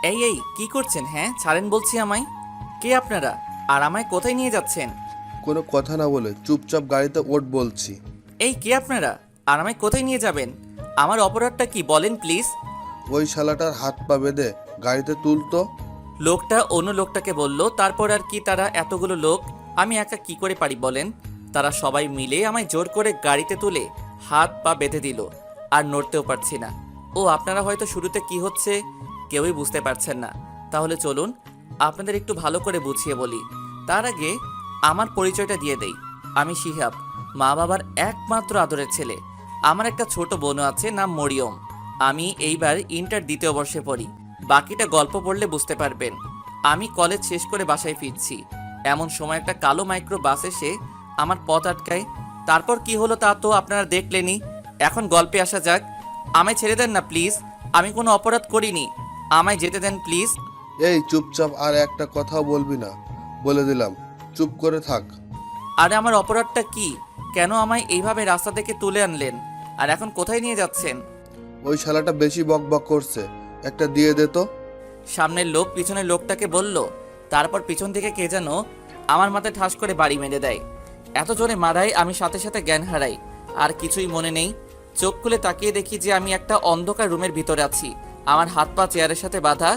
এই কি করছেন? হ্যাঁ ছাড়েন বলছি আমায়। কে আপনারা? আর আমায় কোথায় নিয়ে যাচ্ছেন? কোনো কথা না বলে চুপচাপ গাড়িতে ওঠ বলছি। এই কে আপনারা? আর আমায় কোথায় নিয়ে যাবেন? আমার অপরাধটা কি বলেন প্লিজ। ওই শালাটার হাত পা বেঁধে গাড়িতে তুলতো। লোকটা অন্য লোকটাকে বলল। তারপর আর কি, তারা এতগুলো লোক, আমি একা কি করে পারি বলেন? তারা সবাই মিলে আমায় জোর করে গাড়িতে তুলে হাত পা বেঁধে দিল, আর নড়তেও পারছি না। ও আপনারা হয়তো শুরুতে কি হচ্ছে কেউই বুঝতে পারছেন না। তাহলে চলুন আপনাদের একটু ভালো করে বুঝিয়ে বলি। তার আগে আমার পরিচয়টা দিয়ে দেই। আমি শিহাব, মা বাবার একমাত্র আদরের ছেলে। আমার একটা ছোট বোনও আছে, নাম মরিয়ম। আমি এইবার ইন্টার দ্বিতীয় বর্ষে পড়ি। বাকিটা গল্প পড়লে বুঝতে পারবেন। আমি কলেজ শেষ করে বাসায় ফিরছি, এমন সময় একটা কালো মাইক্রো বাস এসে আমার পথ আটকায়। তারপর কি হলো তা তো আপনারা দেখলেনই। এখন গল্পে আসা যাক। আমায় ছেড়ে দেন না প্লিজ, আমি কোনো অপরাধ করিনি। আমায় যেতে দেন প্লিজ। এই চুপচাপ, আর একটা কথাও বলবি না, বলে দিলাম। চুপ করে থাক। আরে আমার অপরাধটা কি? কেন আমায় এইভাবে রাস্তা থেকে তুলে আনলেন? আর এখন কোথায় নিয়ে যাচ্ছেন? ওই শালাটা বেশি বক বক করছে, একটা দিয়ে দে তো। সামনের লোক পিছনের লোকটাকে বলল। তারপর পিছন থেকে কে যেন আমার মাথায় ঠাস করে বাড়ি মেরে দেয়। এত জোরে মারায় আমি সাথে সাথে জ্ঞান হারাই। আর কিছুই মনে নেই। চোখ খুলে তাকিয়ে দেখি যে আমি একটা অন্ধকার রুমের ভিতরে আছি। আমার হাত পা চেয়ারের সাথে বাঁধা,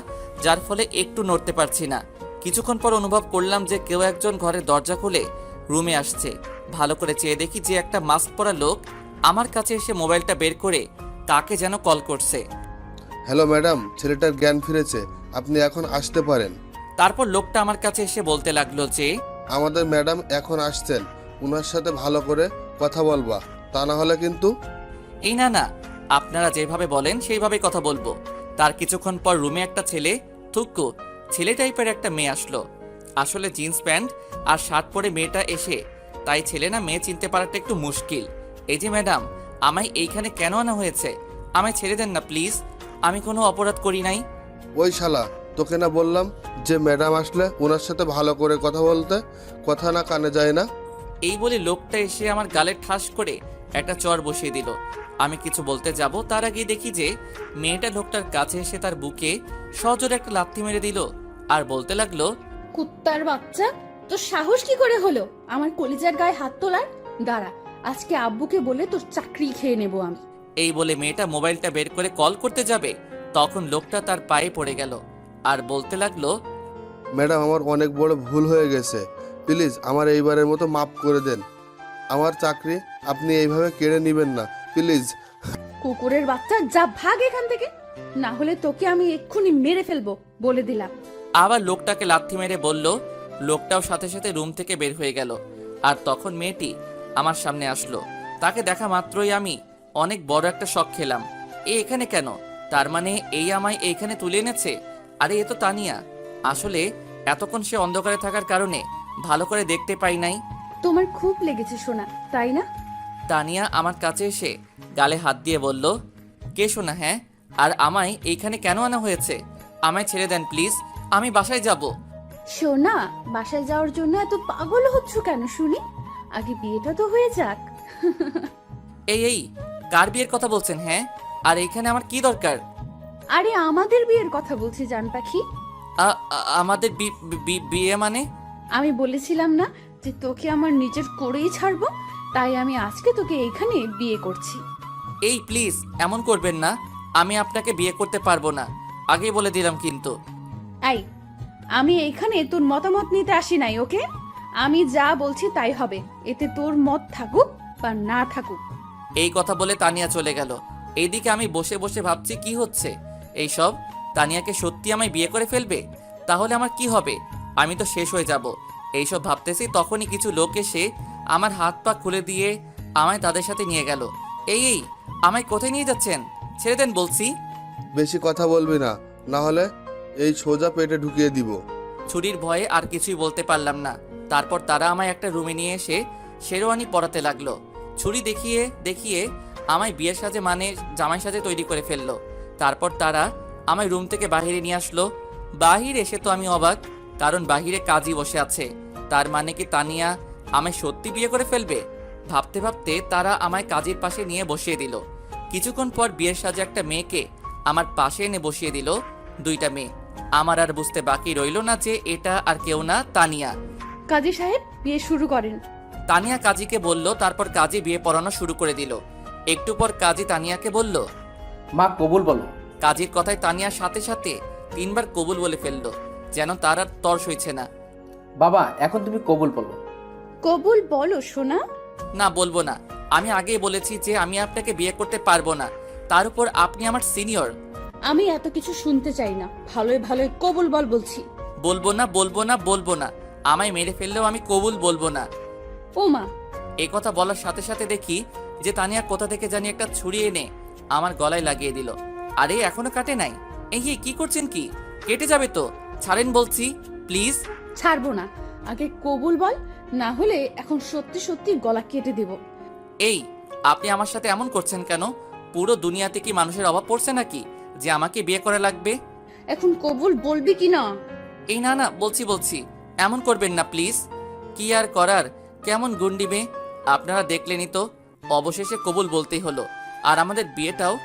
যার ফলে একটু নড়তে পারছি না। কিছুক্ষণ পর অনুভব করলাম যে কেউ একজন ঘরের দরজা খুলে রুমে আসছে। ভালো করে চেয়ে দেখি যে একটা মাস্ক পরা লোক আমার কাছে এসে মোবাইলটা বের করে কাকে যেন কল করছে। হ্যালো ম্যাডাম, ছেলেটার জ্ঞান ফিরেছে, আপনি এখন আসতে পারেন। তারপর লোকটা আমার কাছে এসে বলতে লাগলো যে আমাদের ম্যাডাম এখন আসছেন, ওনার সাথে ভালো করে কথা বলবা, তা না হলে কিন্তু। এই না না, আপনারা যেভাবে বলেন সেইভাবে কথা বলবো। তার কিছুক্ষণ পর রুমে একটা ছেলে, থুক্কু ছেলে টাইপের একটা মেয়ে আসলো। আসলে জিন্স প্যান্ট আর শার্ট পরে মেয়েটা এসে, তাই ছেলে না মেয়ে চিনতে পারাটা একটু মুশকিল। এই যে ম্যাডাম, আমায় এইখানে কেন আনা হয়েছে? আমায় ছেড়ে দেন না প্লিজ, আমি কোনো অপরাধ করি নাই। ওই শালা, তোকে না বললাম যে ম্যাডাম আসলে ওনার সাথে ভালো করে কথা বলতে? কথা না কানে যায় না? এই বলে লোকটা এসে আমার গালে ঠাস করে একটা চড় বসিয়ে দিল। আমি কিছু বলতে যাব তার আগে দেখি যে মেয়েটা লোকটার কাছে এসে তার বুকে সজোরে একটা লাথি মেরে দিল, আর বলতে লাগলো, কুত্তার বাচ্চা, তোর সাহস কি করে হলো আমার কলিজার গায়ে হাত তোলার? দাঁড়া, আজকে আব্বুকে বলে তোর চাকরি খেয়ে নেব আমি। এই বলে মেয়েটা মোবাইলটা বের করে কল করতে যাবে, তখন লোকটা তার পায়ে পড়ে গেল আর বলতে লাগলো, ম্যাডাম, আমার অনেক বড় ভুল হয়ে গেছে, প্লিজ আমার এইবারের মতো মাফ করে দেন। আমার চাকরি আপনি এইভাবে কেড়ে নেবেন না, প্লিজ। কুকুরের বাচ্চা, যা ভাগ এখান থেকে, না হলে তোকে আমি এক্ষুনি মেরে ফেলবো, বলে দিলাম। আবার লোকটাকে লাথি মেরে বলল। লোকটাও সাথে সাথে রুম থেকে বের হয়ে গেল। আর তখন মেয়েটি আমার সামনে আসলো। তাকে দেখা মাত্রই আমি অনেক বড় একটা শক খেলাম। এ এখানে কেন? তার মানে এই আমায় এইখানে তুলে এনেছে? আরে এ তো তানিয়া। আসলে এতক্ষণ সে অন্ধকারে থাকার কারণে ভালো করে দেখতে পাই নাই। তোমার খুব লেগেছে সোনা, তাই না? তানিয়া আমার কাছে এসে গালে হাত দিয়ে বলল, কে শোনা? হ্যাঁ, আর আমায় এইখানে কেন আনা হয়েছে? আমায় ছেড়ে দেন প্লিজ, আমি বাসায় যাব। সোনা, বাসায় যাওয়ার জন্য এত পাগল হচ্ছ কেন শুনি? আগে বিয়েটা তো হয়ে যাক। এই কার বিয়ের কথা বলছেন? হ্যাঁ, আর এইখানে আমার কি দরকার? আরে আমাদের বিয়ের কথা বলছি জান পাখি। আমাদের বিয়ে মানে? আমি বলেছিলাম না যে তোকে আমার নিজের করেই ছাড়বো, তাই আমি আজকে তোকে এইখানে বিয়ে করছি। এই প্লিজ এমন করবেন না, আমি আপনাকে বিয়ে করতে পারবো না, আগেই বলে দিলাম কিন্তু। এই, আমি এইখানে তোর মতামত নিতে আসি নাই, ওকে? আমি যা বলছি তাই হবে, এতে তোর মত থাকুক বা না থাকুক। এই কথা বলে তানিয়া চলে গেল। এইদিকে আমি বসে বসে ভাবছি কি হচ্ছে এইসব। তানিয়াকে সত্যি আমায় বিয়ে করে ফেলবে? তাহলে আমার কি হবে? আমি তো শেষ হয়ে যাব। এইসব ভাবতেছি তখনই কিছু লোক এসে আমার হাত পা খুলে দিয়ে আমায় তাদের সাথে নিয়ে গেল। এই আমায় কোথায় নিয়ে যাচ্ছেন? ছেড়ে দেন বলছি। বেশি কথা বলবি না, না হলে এই সোজা পেটে ঢুকিয়ে দিব। ছুরির ভয়ে আর কিছুই বলতে পারলাম না। তারপর তারা আমায় একটা রুমে নিয়ে এসে শেরওয়ানি পরাতে লাগলো। ছুরি দেখিয়ে দেখিয়ে আমায় বিয়ের সাজে মানে জামাই সাজে তৈরি করে ফেললো। তারপর তারা আমায় রুম থেকে বাহিরে নিয়ে আসলো। বাহিরে এসে তো আমি অবাক, কারণ বাহিরে কাজী বসে আছে। তার মানে কি তানিয়া আমায় সত্যি বিয়ে করে ফেলবে? ভাবতে ভাবতে তারা আমায় কাজীর পাশে নিয়ে বসিয়ে দিল। কিছুক্ষণ পর বিয়ের সাজে একটা মেয়েকে আমার পাশে এনে বসিয়ে দিল। দুইটা মেয়ে, আমার আর বুঝতে বাকি রইল না যে এটা আর কেউ না, তানিয়া। কাজী সাহেব বিয়ে শুরু করেন। তানিয়া কাজীকে বলল, তারপর কাজী বিয়ে পড়ানো শুরু করে দিল। একটু পর কাজী তানিয়াকে বলল। মা কবুল বলো। কাজীর কথায় তানিয়ার সাথে সাথে 3বার কবুল বলে ফেললো, যেন তার আর তর সইছে না। বাবা এখন তুমি কবুল বলো। কবুল বলো সোনা। না, বলবো না। আমি আগেই বলেছি যে আমি আপনাকে বিয়ে করতে পারবো না, তার উপর আপনি আমার সিনিয়র। আমি এত কিছু শুনতে চাই না, ভালোই ভালোই কবুল বল বলছি। বলবো না, বলবো না, বলবো না। আমায় মেরে ফেললেও আমি কবুল বলবো না। ও মা! এই কথা বলার সাথে সাথে দেখি যে তানিয়া কোথা থেকে জানি একটা ছুরি এনে আমার গলায় লাগিয়ে দিল। আরে এখনো কাটে নাই। এই কি করছেন? কি কেটে যাবে তো, ছাড়েন বলছি, প্লিজ। ছাড়বো না, আগে কবুল বল, না হলে এখন সত্যি সত্যি গলা কেটে দেব। এই, আপনি আমার সাথে এমন করছেন কেন? পুরো দুনিয়াতে কি মানুষের অভাব পড়ছে নাকি যে আমাকে বিয়ে করা লাগবে? এখন কবুল বলবি কি না? এই না না, বলছি, এমন করবেন না প্লিজ। কি আর করার, কেমন গুন্ডি মেয়ে আপনারা দেখলেনই তো। অবশেষে কবুল বলতেই হলো, আর আমাদের বিয়েটাও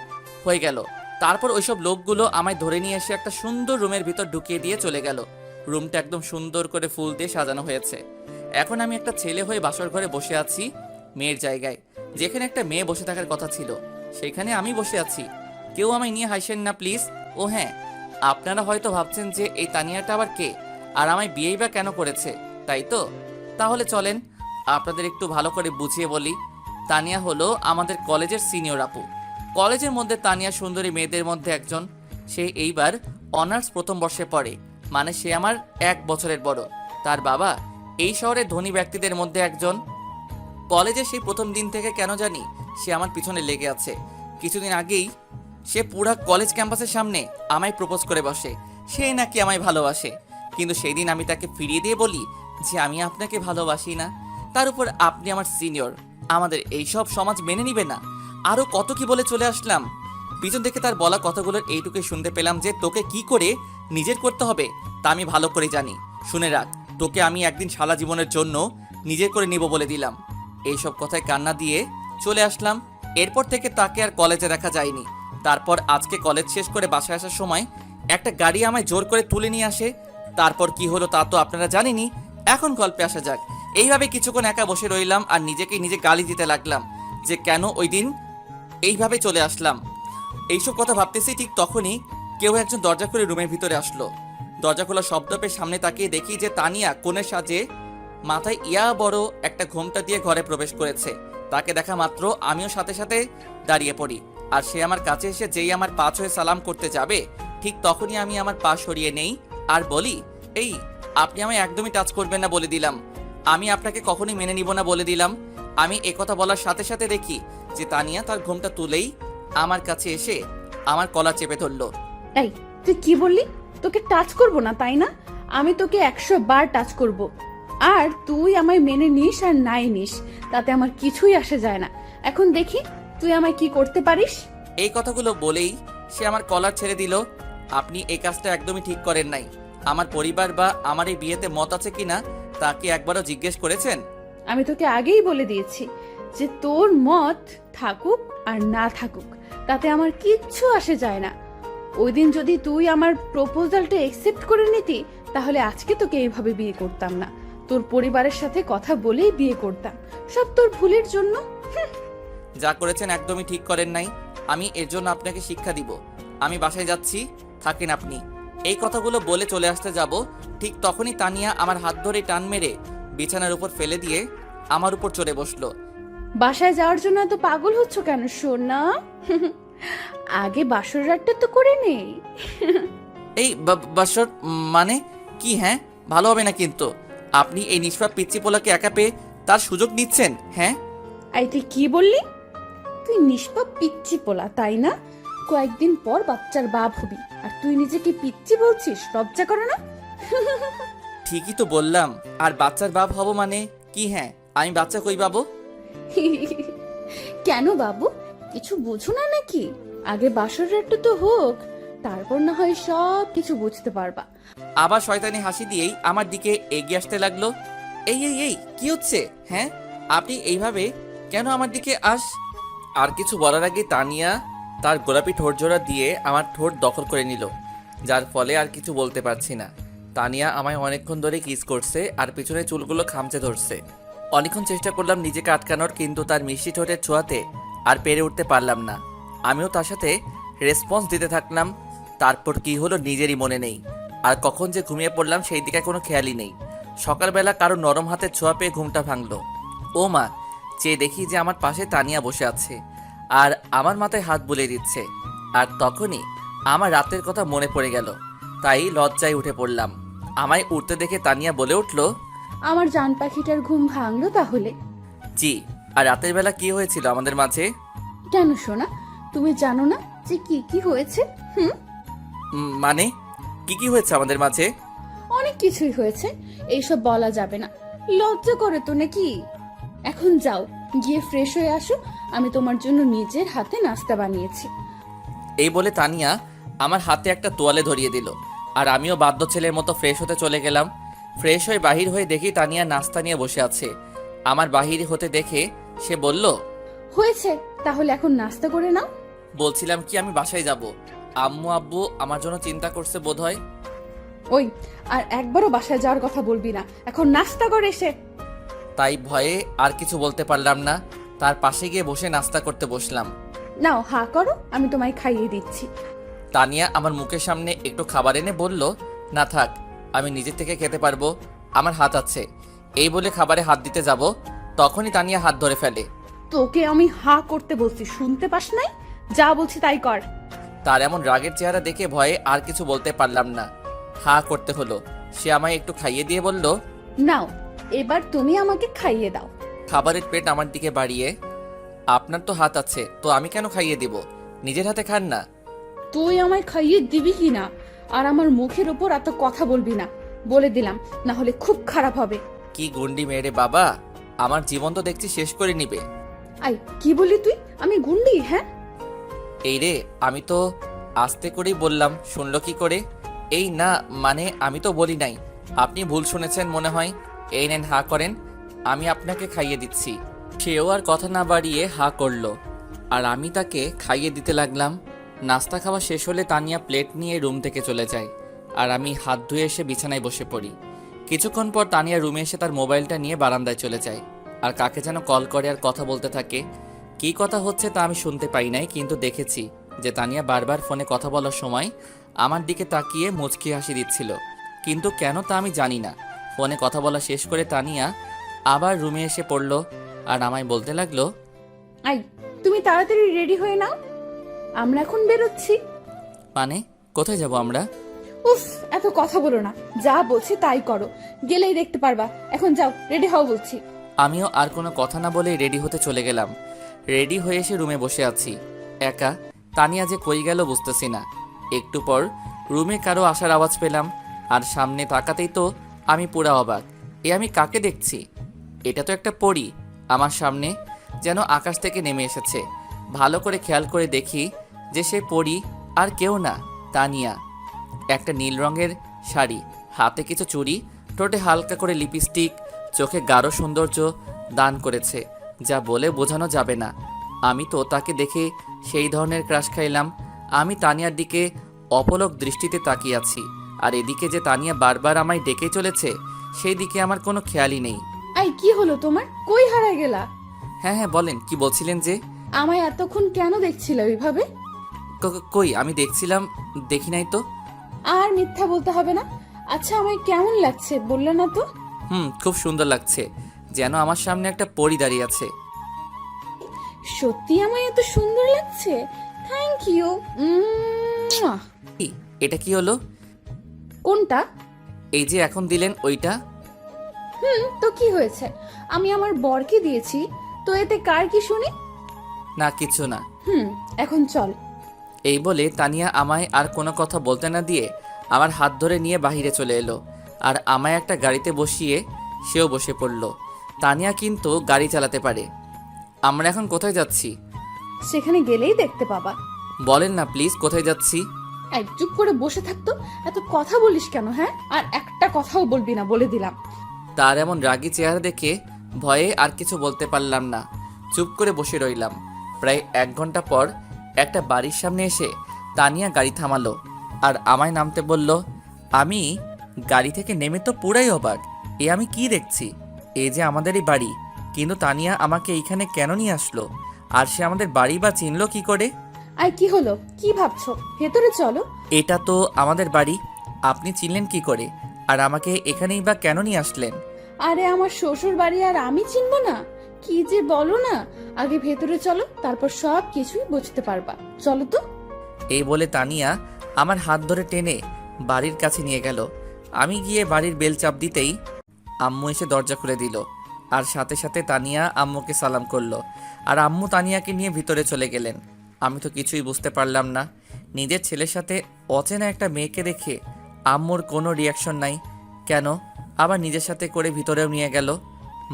হয়ে গেল। তারপর ওইসব লোকগুলো আমায় ধরে নিয়ে এসে একটা সুন্দর রুমের ভিতর ঢুকিয়ে দিয়ে চলে গেল। রুমটা একদম সুন্দর করে ফুল দিয়ে সাজানো হয়েছে। এখন আমি একটা ছেলে হয়ে বাসর ঘরে বসে আছি, মেয়ের জায়গায়। যেখানে একটা মেয়ে বসে থাকার কথা ছিল, সেখানে আমি বসে আছি। কেউ আমায় নিয়ে হাসেন না প্লিজ। ও হ্যাঁ, আপনারা হয়তো ভাবছেন যে এই তানিয়াটা আবার কে, আর আমায় বিয়েই বা কেন করেছে, তাই তো? তাহলে চলেন আপনাদের একটু ভালো করে বুঝিয়ে বলি। তানিয়া হলো আমাদের কলেজের সিনিয়র আপু। কলেজের মধ্যে তানিয়া সুন্দরী মেয়েদের মধ্যে একজন। সে এইবার অনার্স প্রথম বর্ষে পড়ে, মানে সে আমার 1 বছরের বড়। তার বাবা এই শহরের ধনী ব্যক্তিদের মধ্যে একজন। কলেজে সেই প্রথম দিন থেকে কেন জানি সে আমার পিছনে লেগে আছে। কিছুদিন আগেই সে পুরা কলেজ ক্যাম্পাসের সামনে আমায় প্রপোজ করে বসে, সে নাকি আমায় ভালোবাসে। কিন্তু সেই দিন আমি তাকে ফিরিয়ে দিয়ে বলি যে আমি আপনাকে ভালোবাসি না। তার উপর আপনি আমার সিনিয়র, আমাদের এইসব সমাজ মেনে নিবে না। আরও কত কি বলে চলে আসলাম। পিছন থেকে তার বলা কথাগুলোর এইটুকুই শুনতে পেলাম যে তোকে কি করে নিজের করতে হবে তা আমি ভালো করে জানি। শুনে রাখ, তোকে আমি একদিন সারা জীবনের জন্য নিজের করে নিব বলে দিলাম। এইসব কথায় কান্না দিয়ে চলে আসলাম। এরপর থেকে তাকে আর কলেজে দেখা যায়নি। তারপর আজকে কলেজ শেষ করে বাসায় আসার সময় একটা গাড়ি আমায় জোর করে তুলে নিয়ে আসে। তারপর কি হলো তা তো আপনারা জানেনই। এখন গল্পে আসা যাক। এইভাবে কিছুক্ষণ একা বসে রইলাম আর নিজে গালি দিতে লাগলাম যে কেন ওই দিন এইভাবে চলে আসলাম। এইসব কথা ভাবতেছি ঠিক তখনই কেউ একজন দরজা খুলে রুমের ভিতরে আসলো। দরজা খোলা শব্দ পেয়ে সামনে তাকিয়ে দেখি যে তানিয়া কোণের সাজে মাথায় ইয়া বড় একটা ঘোমটা দিয়ে ঘরে প্রবেশ করেছে। তাকে দেখা মাত্র আমিও সাথে সাথে দাঁড়িয়ে পড়ি, আর সে আমার কাছে এসে যেই আমার পা ছুঁয়ে সালাম করতে যাবে ঠিক তখনই আমি আমার পা সরিয়ে নেই আর বলি, এই আপনি আমায় একদমই টাচ করবেন না বলে দিলাম। আমি আপনাকে কখনোই মেনে নিব না বলে দিলাম। আমি একথা বলার সাথে সাথে দেখি যে তানিয়া তার ঘোমটা তুলেই আমার কাছে এসে আমার কলার চেপে ধরলো। এই তুই কি বললি? তোকে টাচ করব না তাই না? আমি তোকে 100 বার টাচ করব, আর তুই আমায় মেনে নিস আর নাই নিস তাতে আমার কিছুই আসে যায় না। এখন দেখি তুই আমায় কি করতে পারিস। এই কথাগুলো বলেই সে আমার কলার ছেড়ে দিল। আপনি এই কাজটা একদমই ঠিক করেন নাই। আমার পরিবার বা আমার এই বিয়েতে মত আছে কিনা তা কি একবারও জিজ্ঞেস করেছেন? আমি তোকে আগেই বলে দিয়েছি যে তোর মত থাকুক আর না থাকুক তাতে আমার কিচ্ছু আসে যায় না। ওই দিন যদি তুই আমার প্রপোজালটা একসেপ্ট করে নিতি তাহলে আজকে তোকে এইভাবে বিয়ে করতাম না, তোর পরিবারের সাথে কথা বলেই বিয়ে করতাম। সব তোর ভুলের জন্য। যা করেছেন একদমই ঠিক করেন নাই। আমি এর জন্য আপনাকে শিক্ষা দিব। আমি বাসায় যাচ্ছি, থাকেন আপনি। এই কথাগুলো বলে চলে আসতে যাব, ঠিক তখনই তানিয়া আমার হাত ধরে টান মেরে বিছানার উপর ফেলে দিয়ে আমার উপর চড়ে বসলো। বাসায় যাওয়ার জন্য এত পাগল হচ্ছ কেন সোনা? আগে বাসর রাতটা তো করে নেই। এই বাসর মানে কি? হ্যাঁ, ভালো হবে না কিন্তু। আপনি এই নিষ্পাপ পিচ্চি পোলাকে একা পেয়ে তার সুযোগ নিচ্ছেন। হ্যাঁ, আই তুই কি বললি? তুই নিষ্পাপ পিচ্চি পোলা তাই না? কয়েকদিন পর বাচ্চার বাপ হবি আর তুই নিজেকে পিচ্চি বলছিস? লজ্জা করে না? ঠিকই তো বললাম। আর বাচ্চার বাপ হব মানে কি? হ্যাঁ, আমি বাচ্চা কই পাবো? কেন বাবু, কিছু বুঝো না নাকি? আগে বাসর রাতটা তো হোক, তারপর না হয় সব কিছু বুঝতে পারবা। আবার শয়তানি হাসি দিয়েই আমার দিকে এগিয়ে আসতে লাগলো। এই এই এই কি হচ্ছে? হ্যাঁ, আপনি এইভাবে কেন আমার দিকে আর কিছু বলার আগে তানিয়া তার গোলাপি ঠোঁট জোড়া দিয়ে আমার ঠোঁট দখল করে নিল। যার ফলে আর কিছু বলতে পারছি না। তানিয়া আমায় অনেকক্ষণ ধরে কিস করছে আর পিছনে চুলগুলো খামচে ধরছে। অনেকক্ষণ চেষ্টা করলাম নিজেকে আটকানোর, কিন্তু তার মিষ্টি ঠোঁটের ছোঁয়াতে আর পেরে উঠতে পারলাম না। আমিও তার সাথে রেসপন্স দিতে থাকলাম। তারপর কি হলো নিজেরই মনে নেই, আর কখন যে ঘুমিয়ে পড়লাম সেই দিকে কোনো খেয়ালই নেই। সকালবেলা কারো নরম হাতের ছোঁয়া পেয়ে ঘুমটা ভাঙলো। ও মা, চেয়ে দেখি যে আমার পাশে তানিয়া বসে আছে আর আমার মাথায় হাত বুলিয়ে দিচ্ছে। আর তখনই আমার রাতের কথা মনে পড়ে গেল, তাই লজ্জায় উঠে পড়লাম। আমায় উঠতে দেখে তানিয়া বলে উঠল, আমার জান পাখিটার ঘুম ভাঙলো তাহলে? জি। আর রাতের বেলা কি হয়েছিল আমাদের মাঝে? কেন সোনা, তুমি জানো না যে কি কি হয়েছে? মানে কি হয়েছে আমাদের মাঝে? অনেক কিছুই হয়েছে, এইসব বলা যাবে না। লজ্জা করে তো নাকি? এখন যাও, গিয়ে ফ্রেশ হয়ে আসো, আমি তোমার জন্য নিজের হাতে নাস্তা বানিয়েছি। এই বলে তানিয়া আমার হাতে একটা তোয়ালে ধরিয়ে দিল, আর আমিও বাধ্য ছেলের মতো ফ্রেশ হতে চলে গেলাম। ফ্রেশ হয়ে বাহির হয়ে দেখি তানিয়া নাস্তা নিয়ে বসে আছে। আমার বাহির হতে দেখে সে বলল, হয়েছে, তাহলে এখন নাস্তা করে নাও। বলছিলাম কি আমি বাসায় যাব, আম্মু আব্বু আমার জন্য চিন্তা করছে বোধহয়। ওই, আর একবারও বাসায় যাওয়ার কথা বলবি না, এখন নাস্তা করে এসে। তাই ভয়ে আর কিছু বলতে পারলাম না, তার পাশে গিয়ে বসে নাস্তা করতে বসলাম। নাও হা করো, আমি তোমায় খাইয়ে দিচ্ছি। তানিয়া আমার মুখের সামনে একটু খাবার এনে বলল, না থাক, আমি নিজে থেকে খেতে পারবো, আমার হাত আছে। এই বলে খাবারে হাত দিতে যাব, তখনই তানিয়া হাত ধরে ফেলে। তোকে আমি হা করতে বলছি, শুনতে পাস নাই? যা বলছি তাই কর। তার এমন রাগের চেহারা দেখে ভয়ে আর কিছু বলতে পারলাম না, হা করতে হলো। সে আমায় একটু খাইয়ে দিয়ে বলল, নাও, এবার তুমি আমাকে খাইয়ে দাও। খাবারের প্লেট আমার দিকে বাড়িয়ে, আপনার তো হাত আছে, তো আমি কেন খাইয়ে দিব, নিজের হাতে খান না। তুই আমায় খাইয়ে দিবি কি না, আর আমার মুখের উপর এত কথা বলবি না, বলে দিলাম, না হলে খুব খারাপ হবে। কি গুন্ডি মেয়েরে বাবা, আমার জীবন তো দেখছি শেষ করে নিবে। আই, কি বলি তুই? আমি গুন্ডি? হ্যাঁ, এই রে, আমি তো আস্তে করেই বললাম, শুনলো কি করে? এই না, মানে আমি তো বলি নাই, আপনি ভুল শুনেছেন মনে হয়। এই নেন, হা করেন, আমি আপনাকে খাইয়ে দিচ্ছি। সেও আর কথা না বাড়িয়ে হা করলো, আর আমি তাকে খাইয়ে দিতে লাগলাম। নাস্তা খাওয়া শেষ হলে তানিয়া প্লেট নিয়ে রুম থেকে চলে যায়, আর আমি হাত ধুয়ে এসে বিছানায় বসে পড়ি। কিছুক্ষণ পর তানিয়া রুমে এসে তার মোবাইলটা নিয়ে বারান্দায় চলে যায়, আর কাকে যেন কল করে আর কথা বলতে থাকে। কী কথা হচ্ছে তা আমি শুনতে পাই নাই, কিন্তু দেখেছি যে তানিয়া বারবার ফোনে কথা বলার সময় আমার দিকে তাকিয়ে মুচকি হাসি দিচ্ছিল, কিন্তু কেন তা আমি জানি না। ফোনে কথা বলা শেষ করে তানিয়া আবার রুমে এসে পড়ল, আর আমায় বলতে লাগলো, আই, তুমি তাড়াতাড়ি রেডি হয়ে নাও, আমরা এখন বেরোচ্ছি। মানে কোথায় যাব আমরা? উফ, এত কথা বলো না, যা বলছি তাই করো, গেলেই দেখতে পারবা। এখন যাও, রেডি হও বলছি। আমিও আর কোনো কথা না বলে রেডি হতে চলে গেলাম। রেডি হয়ে এসে রুমে বসে আছি একা। তানিয়া যে কই গেল বুঝতেছি না। একটু পর রুমে কারো আসার আওয়াজ পেলাম, আর সামনে তাকাতেই তো আমি পুরা অবাক। আমি কাকে দেখছি? এটা তো একটা পরী আমার সামনে, যেন আকাশ থেকে নেমে এসেছে। ভালো করে খেয়াল করে দেখি যে সে পরী আর কেউ না, তানিয়া। একটা নীল রঙের শাড়ি, হাতে কিছু চুড়ি, ঠোঁটে হালকা করে লিপস্টিক, চোখে গাঢ় সৌন্দর্য দান করেছে, যা বলে বোঝানো যাবে না। আমি তো তাকে দেখে সেই ধরনের ক্রাশ খাইলাম। আমি তানিয়ার দিকে অপলক দৃষ্টিতে তাকিয়ে আছি, আর এদিকে যে তানিয়া বারবার আমায় ডেকে চলেছে সেই দিকে আমার কোনো খেয়ালই নেই। আই, কি হলো তোমার? কই হারায় গেলা? হ্যাঁ হ্যাঁ বলেন, কি বলছিলেন যে? আমায় এতক্ষণ কেন দেখছিলে ওইভাবে? কই আমি দেখছিলাম, দেখি নাই তো। আর মিথ্যা বলতে হবে না। আচ্ছা, আমায় কেমন লাগছে বললে না তো? খুব সুন্দর লাগছে, যেন আমার সামনে একটা পরী দাঁড়িয়ে আছে। সত্যি আমায় এত সুন্দর লাগছে? Thank you. কি, এটা কি হলো? কোনটা? এই যে এখন দিলেন ওইটা। তো কি হয়েছে? আমি আমার বরকে দিয়েছি, তো এতে কার কি শুনি? না কিছু না। এখন চল। এই বলে তানিয়া আমায় আর কোনো কথা বলতে না দিয়ে আমার হাত ধরে নিয়ে বাহিরে চলে এলো, আর আমায় একটা গাড়িতে বসিয়ে সেও বসে পড়ল। তানিয়া কিন্তু গাড়ি চালাতে পারে। আমরা এখন কোথায় যাচ্ছি? সেখানে গেলেই দেখতে পাবা। বলেন না প্লিজ, কোথায় যাচ্ছি? এই, চুপ করে বসে থাকতো, এত কথা বলিস কেন? হ্যাঁ, আর একটা কথাও বলবি না, বলে দিলাম। তার এমন রাগী চেহারা দেখে ভয়ে আর কিছু বলতে পারলাম না, চুপ করে বসে রইলাম। প্রায় 1 ঘন্টা পর একটা বাড়ির সামনে এসে তানিয়া গাড়ি থামালো। আর আমায় নামতে বলল। আমি গাড়ি থেকে নেমে তো পুরাই অবাক। আমি কি দেখছি? এই যে আমাদেরই বাড়ি, কিন্তু তানিয়া আমাকে এইখানে কেন নিয়ে আসলো? আর সে আমাদের বাড়ি বা চিনলো কি করে? আই কি হলো, কি ভাবছো? ভেতরে চলো। এটা তো আমাদের বাড়ি, আপনি চিনলেন কি করে? আর আমাকে এখানেই বা কেন নিয়ে আসলেন? আরে আমার শ্বশুর বাড়ি আর আমি চিনবো না? কি যে বলো না। আগে ভেতরে চলো, তারপর সব কিছুই বুঝতে পারবা। চলো তো। এই বলে তানিয়া আমার হাত ধরে টেনে বাড়ির কাছে নিয়ে গেল। আমি গিয়ে বাড়ির বেল চাপ দিতেই আম্মু এসে দরজা খুলে দিল। আর সাথে সাথে তানিয়া আম্মুকে সালাম করলো। আর আম্মু তানিয়াকে নিয়ে ভিতরে চলে গেলেন। আমি তো কিছুই বুঝতে পারলাম না। নিজের ছেলের সাথে অচেনা একটা মেয়েকে দেখে আম্মুর কোনো রিয়াকশন নাই কেন? আবার নিজের সাথে করে ভিতরেও নিয়ে গেল।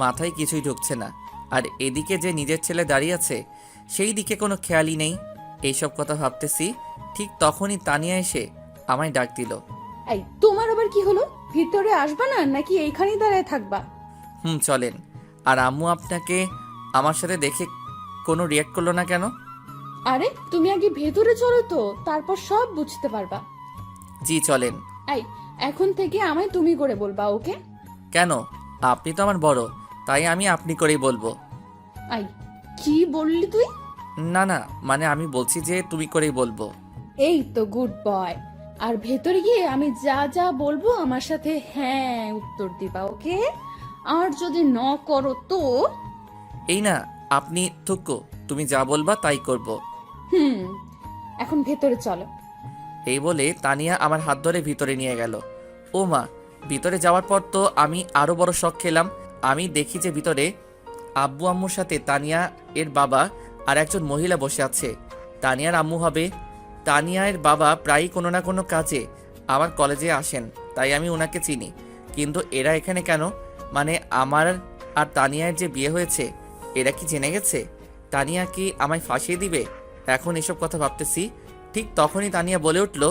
মাথায় কিছুই ঢুকছে না। আর এদিকে যে নিজের ছেলে দাঁড়িয়ে আছে, সেই দিকে কোনো খেয়ালই নেই। এইসব কথা ভাবতেছি, ঠিক তখনই তানিয়া এসে আমায় ডাক দিল। এই তোমার আবার কি হলো? ভিতরে আসবা না নাকি এইখানেই দাঁড়ায় থাকবা? চলেন। আর আম্মু আপনাকে আমার সাথে দেখে কোনো রিয়াক্ট করলো না কেন? আরে তুমি আগে ভেতরে চলো তো, তারপর সব বুঝতে পারবা। জি চলেন। এই এখন থেকে আমায় তুমি করে বলবা, ওকে? কেন? আপনি তো আমার বড়, তাই আমি আপনি করেই বলবো। আই কি বললি তুই? না না, মানে আমি বলছি যে তুমি করেই বলবো। এই তো গুড বয়। আর ভেতরে গিয়ে আমি যা যা বলবো আমার সাথে হ্যাঁ উত্তর দিবা, ওকে? আর যদি ন করো তো? এই না, আপনি থুকো, তুমি যা বলবা তাই করব। হুম, এখন ভেতরে চলো। এই বলে তানিয়া আমার হাত ধরে ভিতরে নিয়ে গেল। ও মা, ভিতরে যাওয়ার পর তো আমি আরো বড় শক খেলাম। আমি দেখি যে ভিতরে আব্বু আম্মুর সাথে তানিয়া এর বাবা আর একজন মহিলা বসে আছে। তানিয়ার আম্মু হবে। তানিয়ার বাবা প্রায়ই কোনো না কোনো কাজে আমার কলেজে আসেন, তাই আমি ওনাকে চিনি। কিন্তু এরা এখানে কেন? মানে আমার আর তানিয়ার যে বিয়ে হয়েছে, এরা কি জেনে গেছে? তানিয়া কি আমায় ফাঁসিয়ে দিবে? এখন এসব কথা ভাবতেছি, ঠিক তখনই তানিয়া বলে উঠল।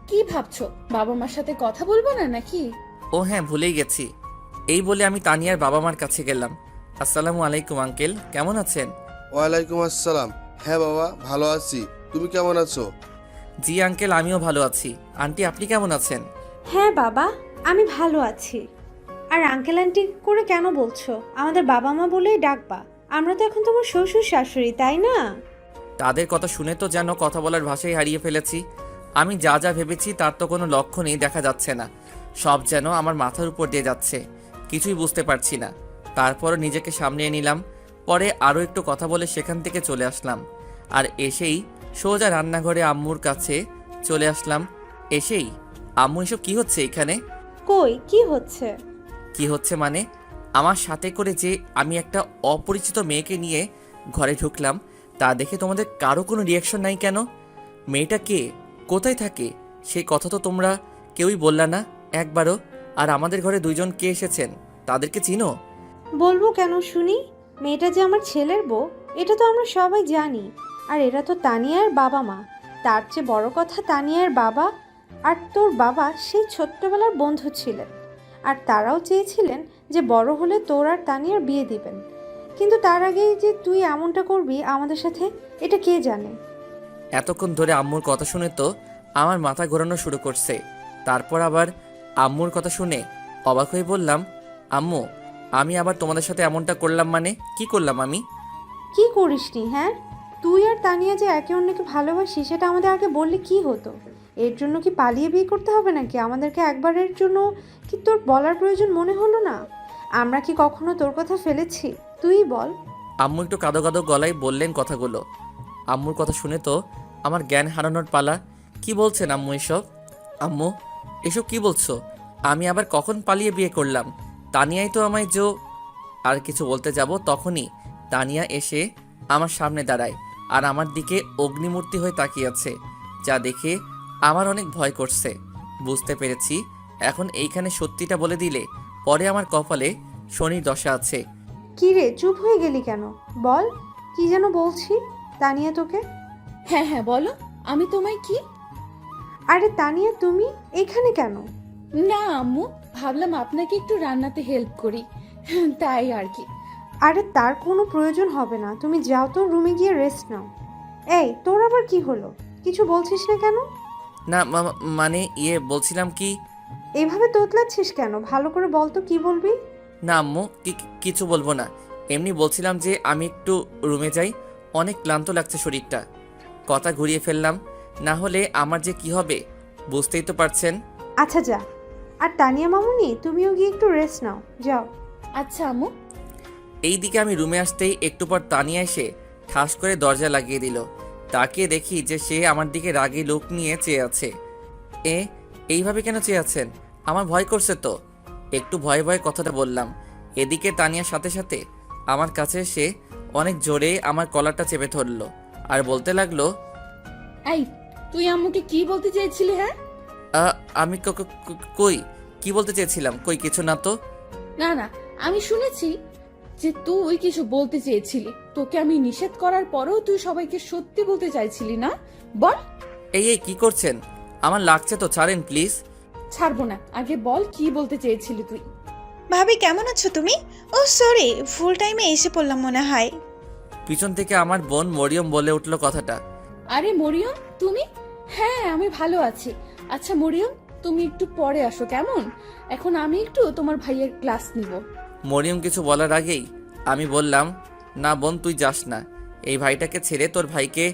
কি ভাবছো? বাবা মার সাথে কথা বলবো না নাকি? ও হ্যাঁ, ভুলেই গেছি। এই বলে আমি তানিয়ার বাবা মার কাছে গেলাম। আসসালামু আলাইকুম আঙ্কেল, কেমন আছেন? ওয়ালাইকুম আসসালাম। হ্যাঁ বাবা, ভালো আছি। তুমি কেমন আছো? জি আঙ্কেল, আমিও ভালো আছি। আন্টি, আপনি কেমন আছেন? হ্যাঁ বাবা, আমি ভালো আছি। আর আঙ্কেল আন্টি করে কেন বলছো? আমাদের বাবা মা বলেই ডাকবা। আমরা তো এখন তোমার শ্বশুর শাশুড়ি, তাই না? তাদের কথা শুনে তো যেন কথা বলার ভাষাই হারিয়ে ফেলেছি। আমি যা যা ভেবেছি তার তো কোনো লক্ষণই দেখা যাচ্ছে না। সব যেন আমার মাথার উপর দিয়ে যাচ্ছে, কিছুই বুঝতে পারছি না। তারপরও নিজেকে সামলিয়ে নিলাম। পরে আরও একটু কথা বলে সেখান থেকে চলে আসলাম। আর এসেই সোজা রান্নাঘরে আম্মুর কাছে চলে আসলাম। এসেই আম্মু, এসব কি হচ্ছে এখানে? কই কি হচ্ছে? কি হচ্ছে মানে? আমার সাথে করে যে আমি একটা অপরিচিত মেয়েকে নিয়ে ঘরে ঢুকলাম, তা দেখে তোমাদের কারো কোনো রিয়াকশন নাই কেন? মেয়েটা কে, কোথায় থাকে, সেই কথা তো তোমরা কেউই বললা না একবারও। আর আমাদের ঘরে দুইজন কে এসেছেন, তাদেরকে চিনো? বলবো কেন শুনি? মেয়েটা যে আমার ছেলের বউ, এটা তো আমরা সবাই জানি। আর এরা তো তানিয়ার বাবা মা। তার চেয়ে বড় কথা, তানিয়ার বাবা আর তোর বাবা সেই ছোট্টবেলার বন্ধু ছিলেন। আর তারাও চেয়েছিলেন যে বড় হলে তোর আর তানিয়ার বিয়ে দিবেন। কিন্তু তার আগেই যে তুই এমনটা করবি আমাদের সাথে, এটা কে জানে? এতক্ষণ ধরে আম্মুর কথা শুনে তো আমার মাথা ঘোরানো শুরু করছে। তারপর আবার আম্মুর কথা শুনে অবাক হয়ে বললাম, আম্মু, আমি আবার তোমাদের সাথে এমনটা করলাম মানে? কি করলাম আমি? কি করিসনি? হ্যাঁ, তুই আর তানিয়া যে একে অন্যকে ভালোবাসি সেটা আমাদের আগে বললে কি হতো? এর জন্য কি পালিয়ে বিয়ে করতে হবে নাকি? আমাদেরকে একবারের জন্য কি তোর বলার প্রয়োজন মনে হলো না? আমরা কি কখনো তোর কথা ফেলেছি? তুই বল। আম্মু একটু কাঁদো কাঁদো গলায় বললেন কথাগুলো। আম্মুর কথা শুনে তো আমার জ্ঞান হারানোর পালা। কি বলছেন আম্মু এসব? আম্মু, এসব কি বলছো? আমি আবার কখন পালিয়ে বিয়ে করলাম? তানিয়াই তো আমায় আর কিছু বলতে যাব, তখনই তানিয়া এসে আমার সামনে দাঁড়ায় আর আমার দিকে অগ্নিমূর্তি হয়ে তাকিয়ে আছে, যা দেখে আমার অনেক ভয় করছে। বুঝতে পেরেছি এখন এইখানে সত্যিটা বলে দিলে পরে আমার কপালে শনির দশা আছে। কি রে, চুপ হয়ে গেলি কেন? বল, কি যেন বলছি। তানিয়া তোকে? হ্যাঁ হ্যাঁ বলো, আমি তোমায় কি? আরে তানিয়া, তুমি এখানে কেন? না আম্মু, ভাবলাম আপনাকে একটু রান্নাতে হেল্প করি, তাই আর কি। আরে তার কোনো প্রয়োজন হবে না, তুমি যাও তো রুমে গিয়ে রেস্ট নাও। এই তোর আবার কি হলো? কিছু বলছিস না কেন? না মানে বলছিলাম কি, এইভাবে তোতলাচ্ছিস কেন? ভালো করে বল তো কি বলবি। না আম্মু কিছু বলবো না। এমনি বলছিলাম যে আমি একটু রুমে যাই, অনেক ক্লান্ত লাগছে শরীরটা। কথা ঘুরিয়ে ফেললাম, না হলে আমার যে কি হবে বুঝতেই তো পারছেন। আচ্ছা যা। আর তানিয়া মামুনি, তুমিও গিয়ে একটু রেস্ট নাও, যাও। আচ্ছা আম্মু। এইদিকে আমি রুমে আসতেই একটু পর তানিয়া এসে ঠাস করে দরজা লাগিয়ে দিল। তাকিয়ে দেখি যে সে আমার দিকে রাগী লোক নিয়ে চেয়ে আছে। এইভাবে কেন চেয়ে আছেন? আমার ভয় করছে তো। একটু ভয়ে ভয়ে কথাটা বললাম। এদিকে তানিয়ার সাথে সাথে আমার কাছে এসে অনেক জোরে আমার কলারটা চেপে ধরলো আর বলতে লাগলো, এই, তুই আম্মুকে কি বলতে চেয়েছিলি? হ্যাঁ, আমি কই কি বলতে চেয়েছিলাম? কই কিছু না তো। না না, আমি শুনেছি যে তুই কিছু বলতে চেয়েছিলি। তোকে আমি নিষেধ করার পরেও তুই সবাইকে সত্যি বলতে চাইছিলি না? বল। এই কি করছেন? আমার লাগছে তো, ছাড়েন প্লিজ। ছাড়বো না, আগে বল কি বলতে চেয়েছিলি তুই। ভাবি কেমন আছো তুমি? ও সরি, ফুল টাইমে এসে পড়লাম মনে হয়। পিছন থেকে আমার বোন মরিয়ম বলে উঠলো কথাটা। আরে মরিয়ম, তুমি? হ্যাঁ, আমি ভালো আছি। আচ্ছা মরিয়ম, তুমি একটু পরে আসো কেমন? এখন আমি একটু তোমার ভাইয়ের ক্লাস নিব। মরিয়ম কিছু বলার আগেই আমি বললাম, না বোন তুই যাস না। এই ভাইটাকে ছেড়ে তোর ভাইকে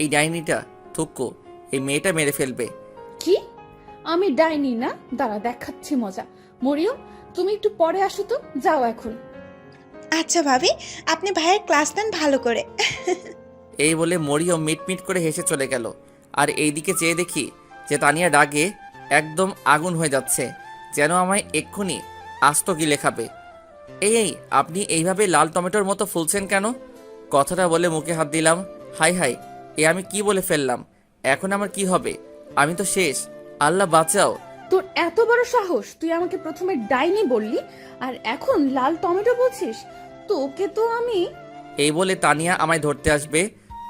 এই ডাইনিটা থুক্কু এই মেয়েটা মেরে ফেলবে। কি? আমি ডাইনি না? দাঁড়া দেখাচ্ছি মজা। মরিয়ম, তুমি একটু পরে আসো তো, যাও এখন। আচ্ছা ভাবি, আপনি ভাইয়ের ক্লাস নেন ভালো করে। এই বলে মরিয়ম মিটমিট করে হেসে চলে গেল। আর এইদিকে চেয়ে দেখি যে তানিয়া রাগে একদম আগুন হয়ে যাচ্ছে, যেন আমায় এক্ষুনি আস্ত গিলে খাবে। এই আপনি এইভাবে লাল টমেটোর মতো ফুলছেন কেন? কথাটা বলে মুখে হাত দিলাম। হাই হাই, আমি কি বলে ফেললাম? এখন আমার কি হবে? আমি তো শেষ, আল্লাহ বাঁচাও। তোর এত বড় সাহস, তুই আমাকে প্রথমে ডাইনি বললি আর এখন লাল টমেটো বলছিস? তোকে তো আমি। এই বলে তানিয়া আমায় ধরতে আসবে,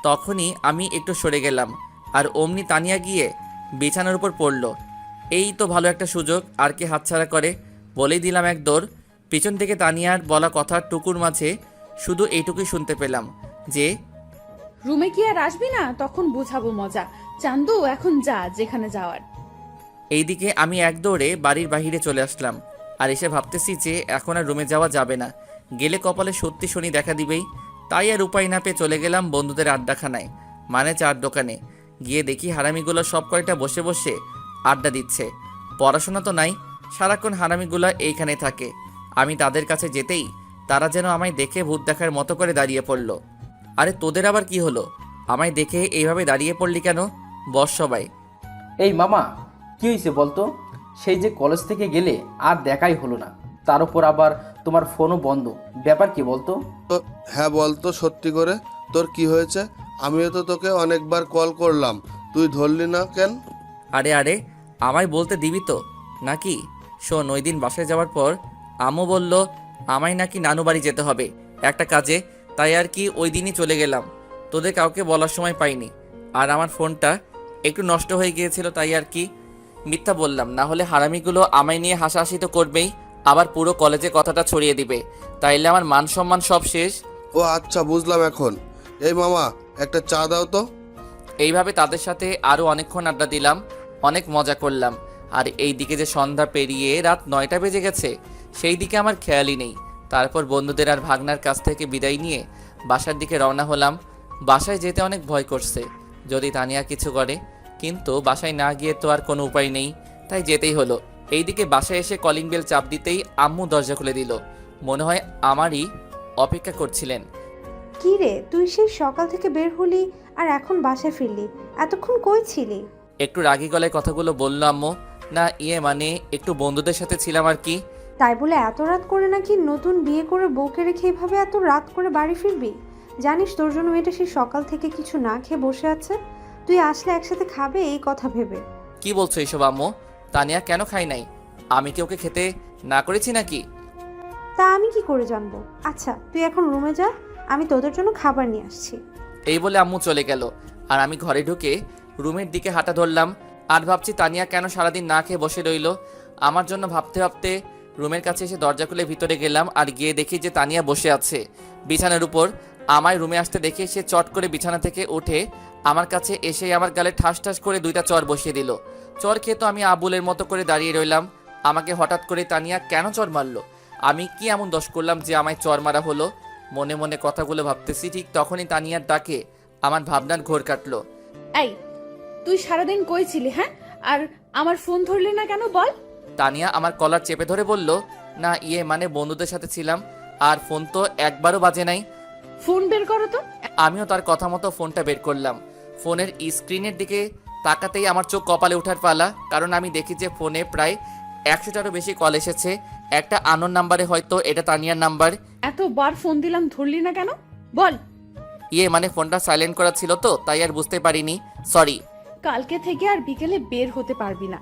তখনই আমি একটু সরে গেলাম আর অমনি তানিয়া গিয়ে বিছানার উপর পড়ল। এই তো ভালো একটা সুযোগ, আর কি হাতছাড়া করে। বলেই দিলাম এক দৌড়। পিছন থেকে তানিয়ার বলা কথা টুকুর মাঝে শুধু এইটুকুই শুনতে পেলাম যে, রুমে কি আর আসবি না? তখন বুঝাবো মজা। চান্দু, এখন যা যেখানে যাওয়ার। এইদিকে আমি এক দৌড়ে বাড়ির বাহিরে চলে আসলাম আর এসে ভাবতেছি যে এখন আর রুমে যাওয়া যাবে না, গেলে কপালে সত্যি শনি দেখা দিবেই। তাই আর উপায় না পেয়ে চলে গেলাম বন্ধুদের আড্ডাখানায়, মানে চার দোকানে। গিয়ে দেখি হারামিগুলো সব কয়টা বসে বসে আড্ডা দিচ্ছে। পড়াশোনা তো নাই, সারাক্ষণ হারামিগুলো এইখানে থাকে। আমি তাদের কাছে যেতেই তারা যেন আমায় দেখে ভূত দেখার মতো করে দাঁড়িয়ে পড়ল। আরে তোদের আবার কি হলো? আমায় দেখে এইভাবে দাঁড়িয়ে পড়লি কেন? বস সবাই। এই মামা, কি হয়েছে বলতো? সেই যে কলেজ থেকে গেলে আর দেখাই হলো না, তার উপর আবার তোমার ফোনও বন্ধ, ব্যাপার কি বলতো? তো হ্যাঁ বলতো সত্যি করে, তোর কি হয়েছে? আমিও তো তোকে অনেকবার কল করলাম, তুই ধরলি না কেন? আরে আমায় বলতে দিবি তো নাকি? শোন, ওই দিন বাসায় যাওয়ার পর আম্মু বলল আমায় নাকি নানু বাড়ি যেতে হবে একটা কাজে, তাই আর কি ওই দিনই চলে গেলাম। তোদের কাউকে বলার সময় পাইনি। আর আমার ফোনটা একটু নষ্ট হয়ে গিয়েছিল, তাই আর কি মিথ্যা বললাম। না হলে হারামিগুলো আমায় নিয়ে হাসাহাসি তো করবেই, আবার পুরো কলেজে কথাটা ছড়িয়ে দিবে। তাইলে আমার মান সম্মান সব শেষ। ও আচ্ছা, বুঝলাম এখন। এই মামা, একটা চা দাও তো। এইভাবে তাদের সাথে আরও অনেকক্ষণ আড্ডা দিলাম, অনেক মজা করলাম। আর এই দিকে যে সন্ধ্যা পেরিয়ে রাত 9টা বেজে গেছে সেই দিকে আমার খেয়ালই নেই। তারপর বন্ধুদের আর ভাগনার কাছ থেকে বিদায় নিয়ে বাসার দিকে রওনা হলাম। বাসায় যেতে অনেক ভয় করছে যদি তানিয়া কিছু করে, কিন্তু বাসায় না গিয়ে তো আর কোনো উপায় নেই, তাই যেতেই হলো। এইদিকে বাসায় এসে কলিং বেল চাপ দিতেই আম্মু দরজা খুলে দিল। মনে হয় আমারই অপেক্ষা করছিলেন। কি রে, তুই সেই সকাল থেকে বের হলি আর এখন বাসায় ফিরলি? এতক্ষণ কই ছিলি? একটু রাগী গলায় কথাগুলো বলল আম্মু। না মানে একটু বন্ধুদের সাথে ছিলাম আর কি। তাই বলে এত রাত করে নাকি নতুন বিয়ে করে বউকে রেখে এভাবে এত রাত করে বাড়ি ফিরবি? জানিস তোর জন্য মেয়েটা সেই সকাল থেকে কিছু না খেয়ে বসে আছে, তুই আসলে একসাথে খাবে এই কথা ভেবে। কি বলছো এইসব আম্মু? তানিয়া কেন খাই নাই? আমি কি ওকে খেতে না করেছি নাকি? তা আমি কি করে জানবো? আচ্ছা তুই এখন রুমে যা, আমি তোদের জন্য খাবার নিয়ে আসছি। এই বলে আম্মু চলে গেল আর আমি ঘরে ঢুকে রুমের দিকে হাঁটা ধরলাম। আর ভাবছি তানিয়া কেন সারাদিন না খেয়ে বসে রইল। আমার জন্য ভাবতে ভাবতে রুমের কাছে এসে দরজা খুলে ভিতরে গেলাম আর গিয়ে দেখি যে তানিয়া বসে আছে বিছানার উপর। আমায় রুমে আসতে দেখে সে চট করে বিছানা থেকে উঠে আমার কাছে এসে আমার গালে ঠাস ঠাস করে 2টা চর বসিয়ে দিল। চর খেয়ে তো আমি আবুলের মতো করে দাঁড়িয়ে রইলাম। আমাকে হঠাৎ করে তানিয়া কেন চর মারলো? আমি কি এমন দোষ করলাম যে আমায় চর মারা হলো? মনে মনে কথাগুলো ভাবতেছি, ঠিক তখনই তানিয়ার ডাকে আমার ভাবনার ঘোর কাটলো। এই, তুই সারাদিন কই ছিলি হ্যাঁ? আর আমার ফোন ধরলি না কেন বল? তানিয়া আমার কলার চেপে ধরে বলল, না মানে বন্ধুদের সাথে ছিলাম, আর ফোন তো একবারও বাজে নাই। ফোন বের করো তো। আমিও তার কথা মতো ফোনটা বের করলাম। ফোনের স্ক্রিনের দিকে তাকাতেই আমার চোখ কপালে ওঠার পালা, কারণ আমি দেখি যে ফোনে প্রায় 100টারও বেশি কল এসেছে। একটা আননোন নাম্বারে, হয়তো এটা তানিয়ার নাম্বার। এতবার ফোন দিলাম, ধরলি না কেন বল? মানে ফোনটা সাইলেন্ট করা ছিল তো, তাই আর বুঝতে পারিনি, সরি। কালকে থেকে আর বিকেলে বের হতে পারবি না,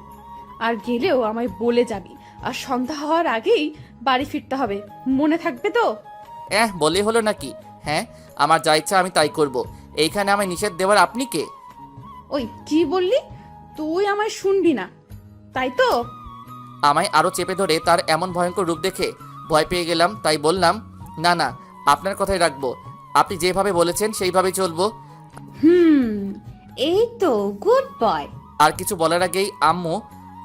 আর গেলেও আমায় বলে যাবি, আর সন্ধ্যা হওয়ার আগেই বাড়ি ফিরতে হবে, মনে থাকবে তো? বলে হলো নাকি? হ্যাঁ, আমার যা ইচ্ছা আমি তাই করব। এইখানে আমায় নিষেধ দেওয়ার আপনি কে? ওই কি বললি? তুই আমায় শুনবি না তাই তো? আমায় আরো চেপে ধরে তার এমন ভয়ঙ্কর রূপ দেখে ভয় পেয়ে গেলাম, তাই বললাম, না না, আপনার কথাই রাখবো। আপনি যেভাবে বলেছেন সেইভাবেই চলবো। এই তো গুড বয়। আর কিছু বলার আগেই আম্মু